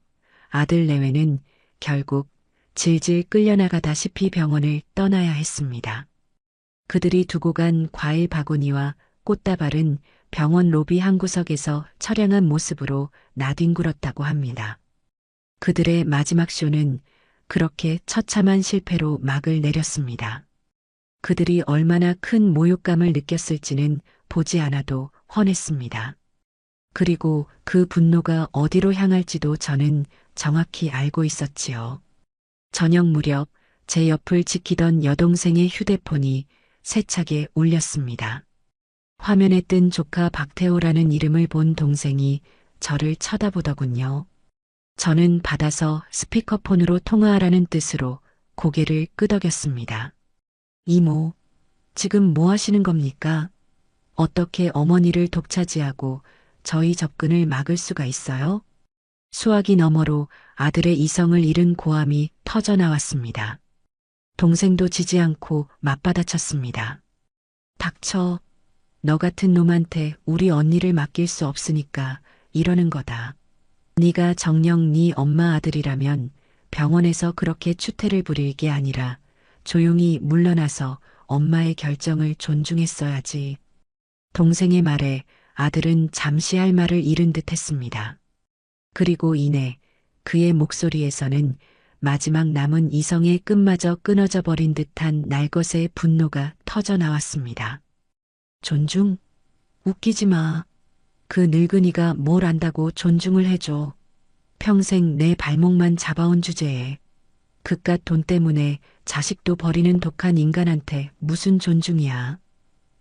아들 내외는 결국 질질 끌려나가다시피 병원을 떠나야 했습니다. 그들이 두고 간 과일 바구니와 꽃다발은 병원 로비 한 구석에서 처량한 모습으로 나뒹굴었다고 합니다. 그들의 마지막 쇼는 그렇게 처참한 실패로 막을 내렸습니다. 그들이 얼마나 큰 모욕감을 느꼈을지는 보지 않아도 훤했습니다. 그리고 그 분노가 어디로 향할지도 저는 정확히 알고 있었지요. 저녁 무렵 제 옆을 지키던 여동생의 휴대폰이 세차게 울렸습니다. 화면에 뜬 조카 박태호라는 이름을 본 동생이 저를 쳐다보더군요. 저는 받아서 스피커폰으로 통화하라는 뜻으로 고개를 끄덕였습니다. 이모, 지금 뭐 하시는 겁니까? 어떻게 어머니를 독차지하고 저희 접근을 막을 수가 있어요? 수화기 너머로 아들의 이성을 잃은 고함이 터져나왔습니다. 동생도 지지 않고 맞받아쳤습니다. 닥쳐. 너 같은 놈한테 우리 언니를 맡길 수 없으니까 이러는 거다. 네가 정녕 네 엄마 아들이라면 병원에서 그렇게 추태를 부릴 게 아니라 조용히 물러나서 엄마의 결정을 존중했어야지. 동생의 말에 아들은 잠시 할 말을 잃은 듯 했습니다. 그리고 이내 그의 목소리에서는 마지막 남은 이성의 끈마저 끊어져 버린 듯한 날것의 분노가 터져 나왔습니다. 존중? 웃기지 마. 그 늙은이가 뭘 안다고 존중을 해줘. 평생 내 발목만 잡아온 주제에 그깟 돈 때문에 자식도 버리는 독한 인간한테 무슨 존중이야.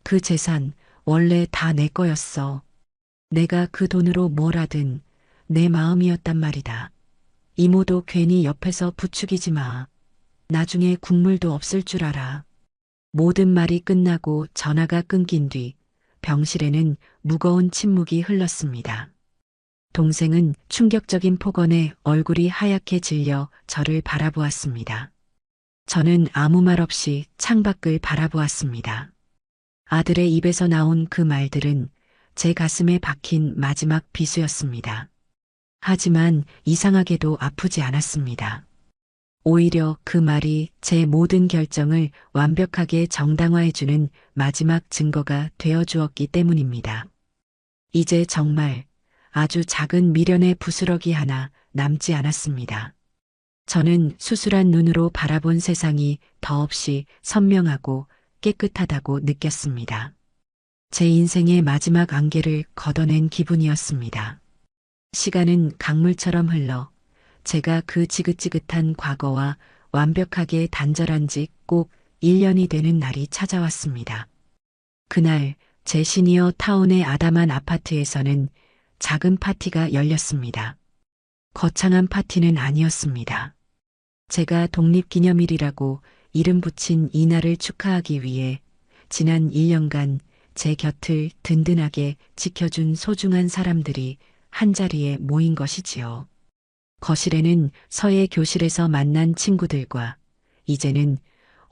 그 재산 원래 다 내 거였어. 내가 그 돈으로 뭘 하든 내 마음이었단 말이다. 이모도 괜히 옆에서 부추기지 마. 나중에 국물도 없을 줄 알아. 모든 말이 끝나고 전화가 끊긴 뒤 병실에는 무거운 침묵이 흘렀습니다. 동생은 충격적인 폭언에 얼굴이 하얗게 질려 저를 바라보았습니다. 저는 아무 말 없이 창밖을 바라보았습니다. 아들의 입에서 나온 그 말들은 제 가슴에 박힌 마지막 비수였습니다. 하지만 이상하게도 아프지 않았습니다. 오히려 그 말이 제 모든 결정을 완벽하게 정당화해주는 마지막 증거가 되어 주었기 때문입니다. 이제 정말 아주 작은 미련의 부스러기 하나 남지 않았습니다. 저는 수술한 눈으로 바라본 세상이 더없이 선명하고 깨끗하다고 느꼈습니다. 제 인생의 마지막 안개를 걷어낸 기분이었습니다. 시간은 강물처럼 흘러 제가 그 지긋지긋한 과거와 완벽하게 단절한 지 꼭 1년이 되는 날이 찾아왔습니다. 그날 제 시니어 타운의 아담한 아파트에서는 작은 파티가 열렸습니다. 거창한 파티는 아니었습니다. 제가 독립기념일이라고 이름 붙인 이날을 축하하기 위해 지난 1년간 제 곁을 든든하게 지켜준 소중한 사람들이 한자리에 모인 것이지요. 거실에는 서예 교실에서 만난 친구들과 이제는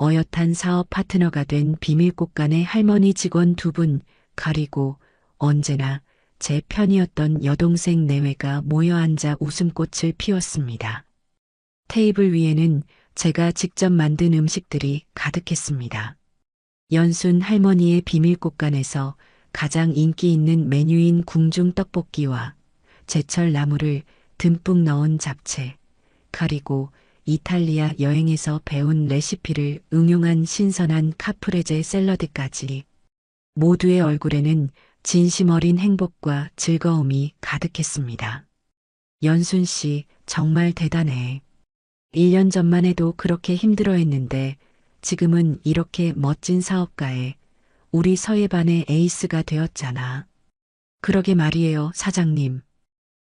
어엿한 사업 파트너가 된 비밀꽃간의 할머니 직원 2분, 그리고 언제나 제 편이었던 여동생 내외가 모여 앉아 웃음꽃을 피웠습니다. 테이블 위에는 제가 직접 만든 음식들이 가득했습니다. 연순 할머니의 비밀꽃간에서 가장 인기 있는 메뉴인 궁중 떡볶이와 제철 나물을 듬뿍 넣은 잡채, 그리고 이탈리아 여행에서 배운 레시피를 응용한 신선한 카프레제 샐러드까지 모두의 얼굴에는 진심 어린 행복과 즐거움이 가득했습니다. 연순 씨, 정말 대단해. 1년 전만 해도 그렇게 힘들어 했는데 지금은 이렇게 멋진 사업가에 우리 서예반의 에이스가 되었잖아. 그러게 말이에요, 사장님.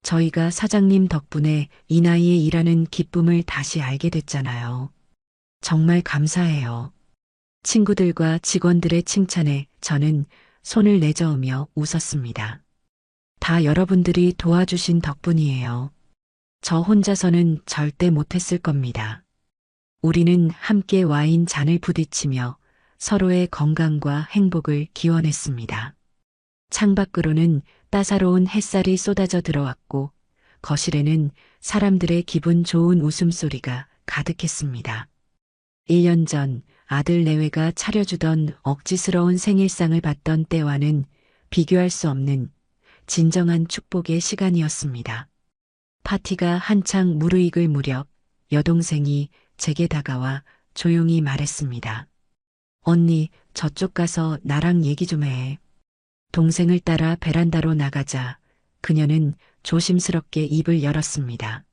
저희가 사장님 덕분에 이 나이에 일하는 기쁨을 다시 알게 됐잖아요. 정말 감사해요. 친구들과 직원들의 칭찬에 저는 손을 내저으며 웃었습니다. 다 여러분들이 도와주신 덕분이에요. 저 혼자서는 절대 못했을 겁니다. 우리는 함께 와인 잔을 부딪히며 서로의 건강과 행복을 기원했습니다. 창밖으로는 따사로운 햇살이 쏟아져 들어왔고 거실에는 사람들의 기분 좋은 웃음소리가 가득했습니다. 1년 전 아들 내외가 차려주던 억지스러운 생일상을 받던 때와는 비교할 수 없는 진정한 축복의 시간이었습니다. 파티가 한창 무르익을 무렵 여동생이 제게 다가와 조용히 말했습니다. 언니, 저쪽 가서 나랑 얘기 좀 해. 동생을 따라 베란다로 나가자 그녀는 조심스럽게 입을 열었습니다.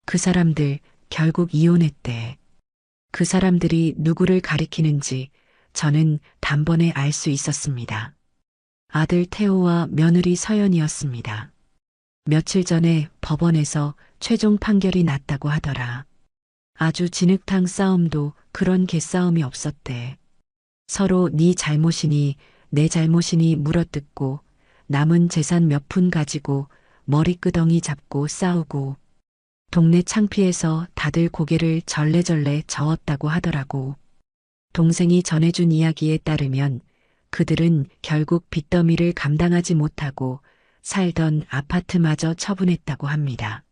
그 사람들 결국 이혼했대. 그 사람들이 누구를 가리키는지 저는 단번에 알 수 있었습니다. 아들 태호와 며느리 서연이었습니다. 며칠 전에 법원에서 최종 판결이 났다고 하더라. 아주 진흙탕 싸움도 그런 개싸움이 없었대. 서로 네 잘못이니 내 잘못이니 물어뜯고 남은 재산 몇 푼 가지고 머리끄덩이 잡고 싸우고 동네 창피해서 다들 고개를 절레절레 저었다고 하더라고. 동생이 전해준 이야기에 따르면 그들은 결국 빚더미를 감당하지 못하고 살던 아파트마저 처분했다고 합니다.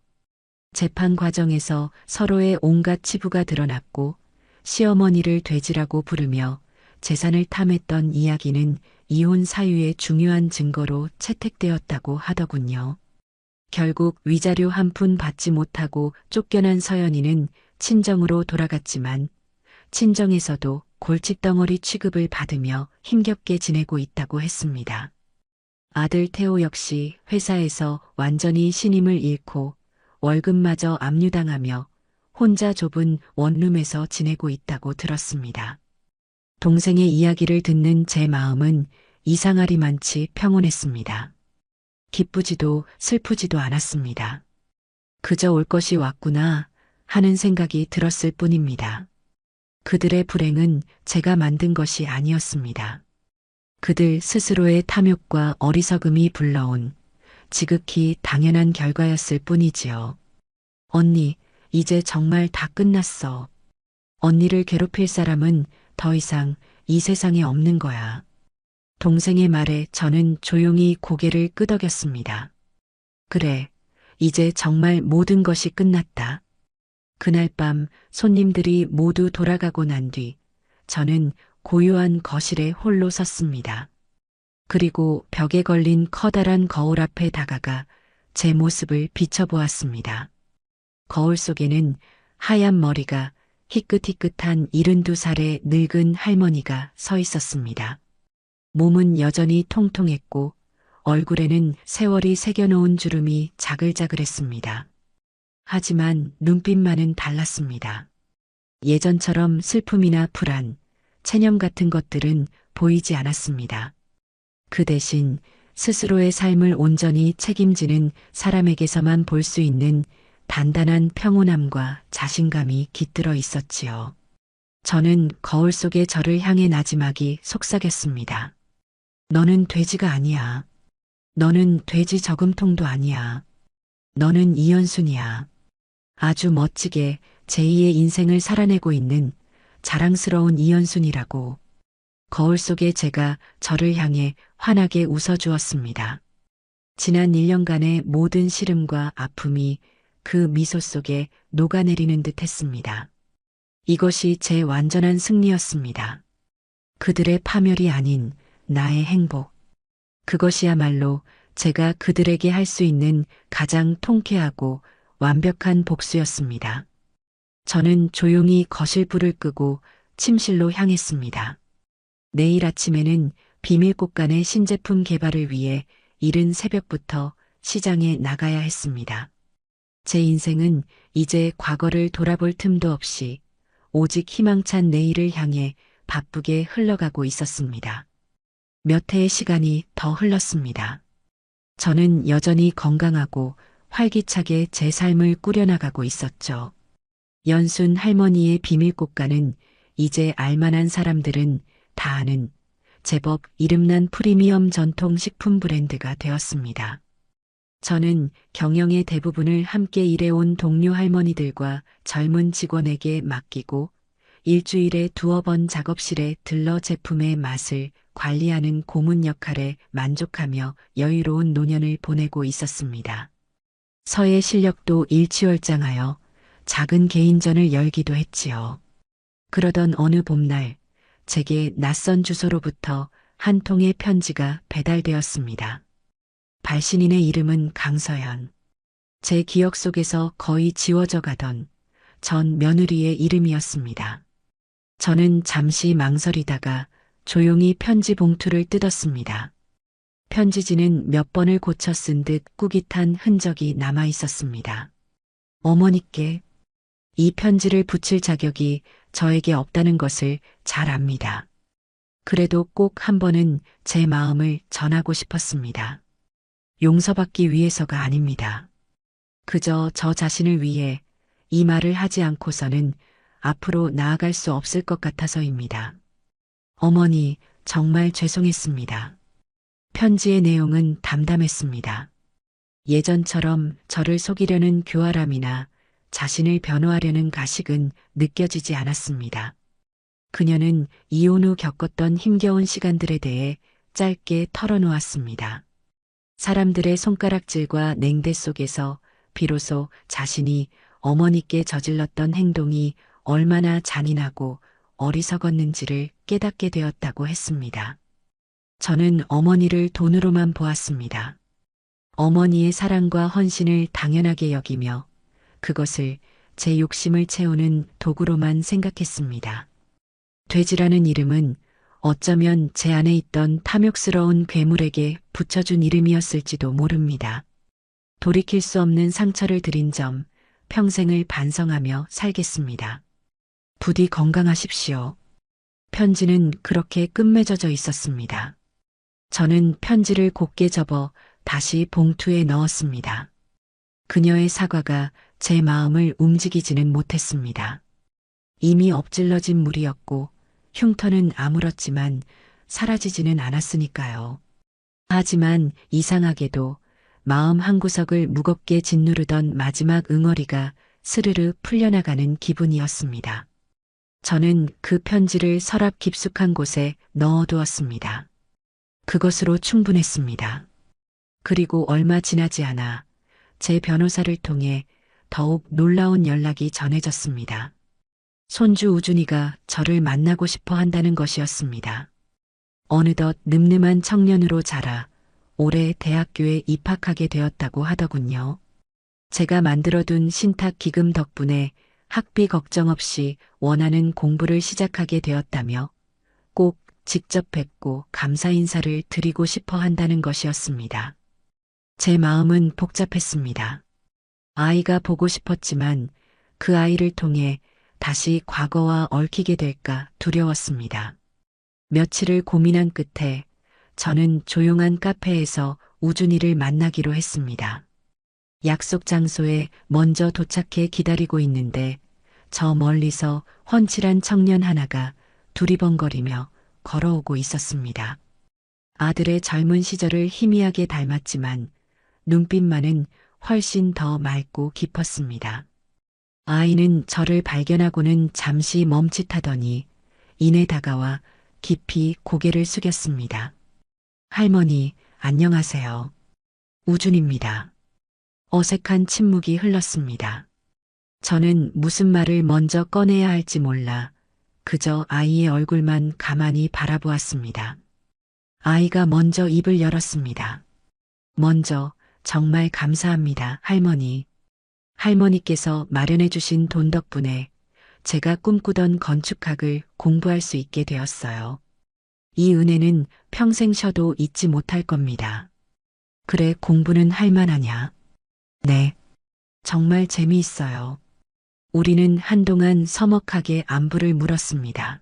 재판 과정에서 서로의 온갖 치부가 드러났고 시어머니를 돼지라고 부르며 재산을 탐했던 이야기는 이혼 사유의 중요한 증거로 채택되었다고 하더군요. 결국 위자료 한 푼 받지 못하고 쫓겨난 서연이는 친정으로 돌아갔지만 친정에서도 골칫덩어리 취급을 받으며 힘겹게 지내고 있다고 했습니다. 아들 태호 역시 회사에서 완전히 신임을 잃고 월급마저 압류당하며 혼자 좁은 원룸에서 지내고 있다고 들었습니다. 동생의 이야기를 듣는 제 마음은 이상하리만치 평온했습니다. 기쁘지도 슬프지도 않았습니다. 그저 올 것이 왔구나 하는 생각이 들었을 뿐입니다. 그들의 불행은 제가 만든 것이 아니었습니다. 그들 스스로의 탐욕과 어리석음이 불러온 지극히 당연한 결과였을 뿐이지요. 언니, 이제 정말 다 끝났어. 언니를 괴롭힐 사람은 더 이상 이 세상에 없는 거야. 동생의 말에 저는 조용히 고개를 끄덕였습니다. 그래, 이제 정말 모든 것이 끝났다. 그날 밤 손님들이 모두 돌아가고 난 뒤 저는 고요한 거실에 홀로 섰습니다. 그리고 벽에 걸린 커다란 거울 앞에 다가가 제 모습을 비춰보았습니다. 거울 속에는 하얀 머리가 희끗희끗한 72살의 늙은 할머니가 서 있었습니다. 몸은 여전히 통통했고 얼굴에는 세월이 새겨놓은 주름이 자글자글했습니다. 하지만 눈빛만은 달랐습니다. 예전처럼 슬픔이나 불안, 체념 같은 것들은 보이지 않았습니다. 그 대신 스스로의 삶을 온전히 책임지는 사람에게서만 볼 수 있는 단단한 평온함과 자신감이 깃들어 있었지요. 저는 거울 속의 저를 향해 나지막이 속삭였습니다. 너는 돼지가 아니야. 너는 돼지 저금통도 아니야. 너는 이연순이야. 아주 멋지게 제2의 인생을 살아내고 있는 자랑스러운 이연순이라고. 거울 속의 제가 저를 향해 환하게 웃어주었습니다. 지난 1년간의 모든 시름과 아픔이 그 미소 속에 녹아내리는 듯 했습니다. 이것이 제 완전한 승리였습니다. 그들의 파멸이 아닌 나의 행복. 그것이야말로 제가 그들에게 할 수 있는 가장 통쾌하고 완벽한 복수였습니다. 저는 조용히 거실 불을 끄고 침실로 향했습니다. 내일 아침에는 비밀꽃간의 신제품 개발을 위해 이른 새벽부터 시장에 나가야 했습니다. 제 인생은 이제 과거를 돌아볼 틈도 없이 오직 희망찬 내일을 향해 바쁘게 흘러가고 있었습니다. 몇 해의 시간이 더 흘렀습니다. 저는 여전히 건강하고 활기차게 제 삶을 꾸려나가고 있었죠. 연순 할머니의 비밀꽃간은 이제 알만한 사람들은 다 아는 제법 이름난 프리미엄 전통 식품 브랜드가 되었습니다. 저는 경영의 대부분을 함께 일해온 동료 할머니들과 젊은 직원에게 맡기고 일주일에 두어 번 작업실에 들러 제품의 맛을 관리하는 고문 역할에 만족하며 여유로운 노년을 보내고 있었습니다. 서의 실력도 일취월장하여 작은 개인전을 열기도 했지요. 그러던 어느 봄날 제게 낯선 주소로부터 한 통의 편지가 배달되었습니다. 발신인의 이름은 강서연. 제 기억 속에서 거의 지워져 가던 전 며느리의 이름이었습니다. 저는 잠시 망설이다가 조용히 편지 봉투를 뜯었습니다. 편지지는 몇 번을 고쳐 쓴 듯 꾸깃한 흔적이 남아 있었습니다. 어머니께 이 편지를 붙일 자격이 저에게 없다는 것을 잘 압니다. 그래도 꼭 한 번은 제 마음을 전하고 싶었습니다. 용서받기 위해서가 아닙니다. 그저 저 자신을 위해 이 말을 하지 않고서는 앞으로 나아갈 수 없을 것 같아서입니다. 어머니, 정말 죄송했습니다. 편지의 내용은 담담했습니다. 예전처럼 저를 속이려는 교활함이나 자신을 변호하려는 가식은 느껴지지 않았습니다. 그녀는 이혼 후 겪었던 힘겨운 시간들에 대해 짧게 털어놓았습니다. 사람들의 손가락질과 냉대 속에서 비로소 자신이 어머니께 저질렀던 행동이 얼마나 잔인하고 어리석었는지를 깨닫게 되었다고 했습니다. 저는 어머니를 돈으로만 보았습니다. 어머니의 사랑과 헌신을 당연하게 여기며 그것을 제 욕심을 채우는 도구로만 생각했습니다. 돼지라는 이름은 어쩌면 제 안에 있던 탐욕스러운 괴물에게 붙여준 이름이었을지도 모릅니다. 돌이킬 수 없는 상처를 드린 점 평생을 반성하며 살겠습니다. 부디 건강하십시오. 편지는 그렇게 끝맺어져 있었습니다. 저는 편지를 곱게 접어 다시 봉투에 넣었습니다. 그녀의 사과가 제 마음을 움직이지는 못했습니다. 이미 엎질러진 물이었고 흉터는 아물었지만 사라지지는 않았으니까요. 하지만 이상하게도 마음 한구석을 무겁게 짓누르던 마지막 응어리가 스르르 풀려나가는 기분이었습니다. 저는 그 편지를 서랍 깊숙한 곳에 넣어두었습니다. 그것으로 충분했습니다. 그리고 얼마 지나지 않아 제 변호사를 통해 더욱 놀라운 연락이 전해졌습니다. 손주 우준이가 저를 만나고 싶어 한다는 것이었습니다. 어느덧 늠름한 청년으로 자라 올해 대학교에 입학하게 되었다고 하더군요. 제가 만들어둔 신탁 기금 덕분에 학비 걱정 없이 원하는 공부를 시작하게 되었다며 꼭 직접 뵙고 감사 인사를 드리고 싶어 한다는 것이었습니다. 제 마음은 복잡했습니다. 아이가 보고 싶었지만 그 아이를 통해 다시 과거와 얽히게 될까 두려웠습니다. 며칠을 고민한 끝에 저는 조용한 카페에서 우준이를 만나기로 했습니다. 약속 장소에 먼저 도착해 기다리고 있는데 저 멀리서 훤칠한 청년 하나가 두리번거리며 걸어오고 있었습니다. 아들의 젊은 시절을 희미하게 닮았지만 눈빛만은 훨씬 더 맑고 깊었습니다. 아이는 저를 발견하고는 잠시 멈칫하더니 이내 다가와 깊이 고개를 숙였습니다. 할머니, 안녕하세요. 우준입니다. 어색한 침묵이 흘렀습니다. 저는 무슨 말을 먼저 꺼내야 할지 몰라 그저 아이의 얼굴만 가만히 바라보았습니다. 아이가 먼저 입을 열었습니다. 먼저 정말 감사합니다, 할머니. 할머니께서 마련해 주신 돈 덕분에 제가 꿈꾸던 건축학을 공부할 수 있게 되었어요. 이 은혜는 평생 쉬어도 잊지 못할 겁니다. 그래, 공부는 할 만하냐? 네, 정말 재미있어요. 우리는 한동안 서먹하게 안부를 물었습니다.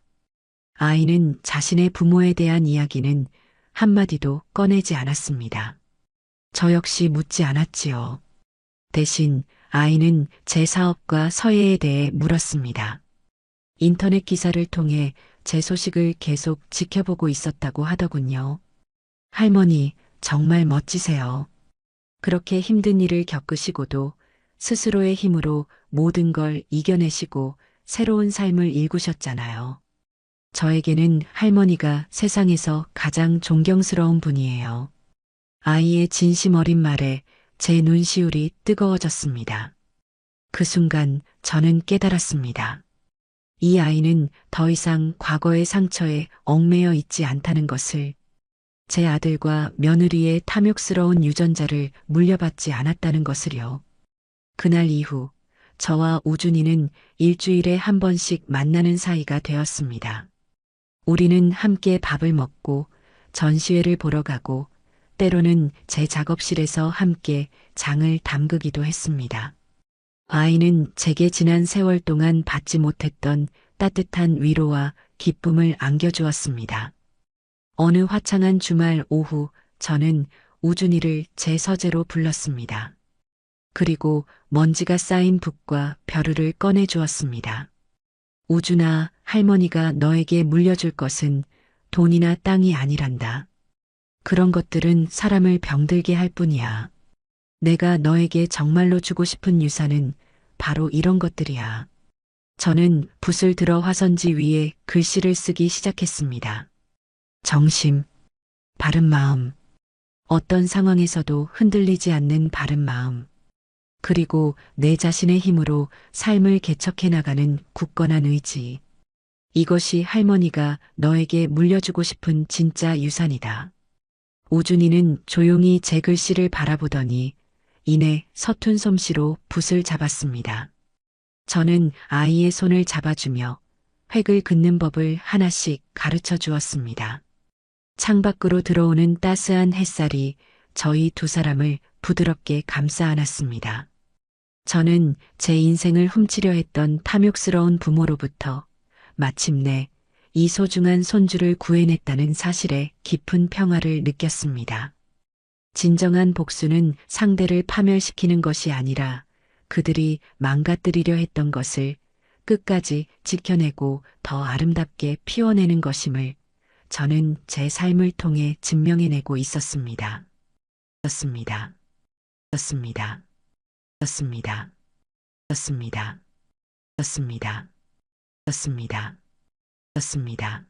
아이는 자신의 부모에 대한 이야기는 한마디도 꺼내지 않았습니다. 저 역시 묻지 않았지요. 대신 아이는 제 사업과 서예에 대해 물었습니다. 인터넷 기사를 통해 제 소식을 계속 지켜보고 있었다고 하더군요. 할머니, 정말 멋지세요. 그렇게 힘든 일을 겪으시고도 스스로의 힘으로 모든 걸 이겨내시고 새로운 삶을 일구셨잖아요. 저에게는 할머니가 세상에서 가장 존경스러운 분이에요. 아이의 진심 어린 말에 제 눈시울이 뜨거워졌습니다. 그 순간 저는 깨달았습니다. 이 아이는 더 이상 과거의 상처에 얽매여 있지 않다는 것을, 제 아들과 며느리의 탐욕스러운 유전자를 물려받지 않았다는 것을요. 그날 이후 저와 우준이는 일주일에 한 번씩 만나는 사이가 되었습니다. 우리는 함께 밥을 먹고 전시회를 보러 가고 때로는 제 작업실에서 함께 장을 담그기도 했습니다. 아이는 제게 지난 세월 동안 받지 못했던 따뜻한 위로와 기쁨을 안겨주었습니다. 어느 화창한 주말 오후 저는 우준이를 제 서재로 불렀습니다. 그리고 먼지가 쌓인 붓과 벼루를 꺼내 주었습니다. 우준아, 할머니가 너에게 물려줄 것은 돈이나 땅이 아니란다. 그런 것들은 사람을 병들게 할 뿐이야. 내가 너에게 정말로 주고 싶은 유산은 바로 이런 것들이야. 저는 붓을 들어 화선지 위에 글씨를 쓰기 시작했습니다. 정심, 바른 마음, 어떤 상황에서도 흔들리지 않는 바른 마음, 그리고 내 자신의 힘으로 삶을 개척해 나가는 굳건한 의지. 이것이 할머니가 너에게 물려주고 싶은 진짜 유산이다. 우준이는 조용히 제 글씨를 바라보더니 이내 서툰 솜씨로 붓을 잡았습니다. 저는 아이의 손을 잡아주며 획을 긋는 법을 하나씩 가르쳐 주었습니다. 창밖으로 들어오는 따스한 햇살이 저희 두 사람을 부드럽게 감싸 안았습니다. 저는 제 인생을 훔치려 했던 탐욕스러운 부모로부터 마침내 이 소중한 손주를 구해냈다는 사실에 깊은 평화를 느꼈습니다. 진정한 복수는 상대를 파멸시키는 것이 아니라 그들이 망가뜨리려 했던 것을 끝까지 지켜내고 더 아름답게 피워내는 것임을 저는 제 삶을 통해 증명해내고 있었습니다. 였습니다. 였습니다. 였습니다. 였습니다. 였습니다. 였습니다. 였습니다.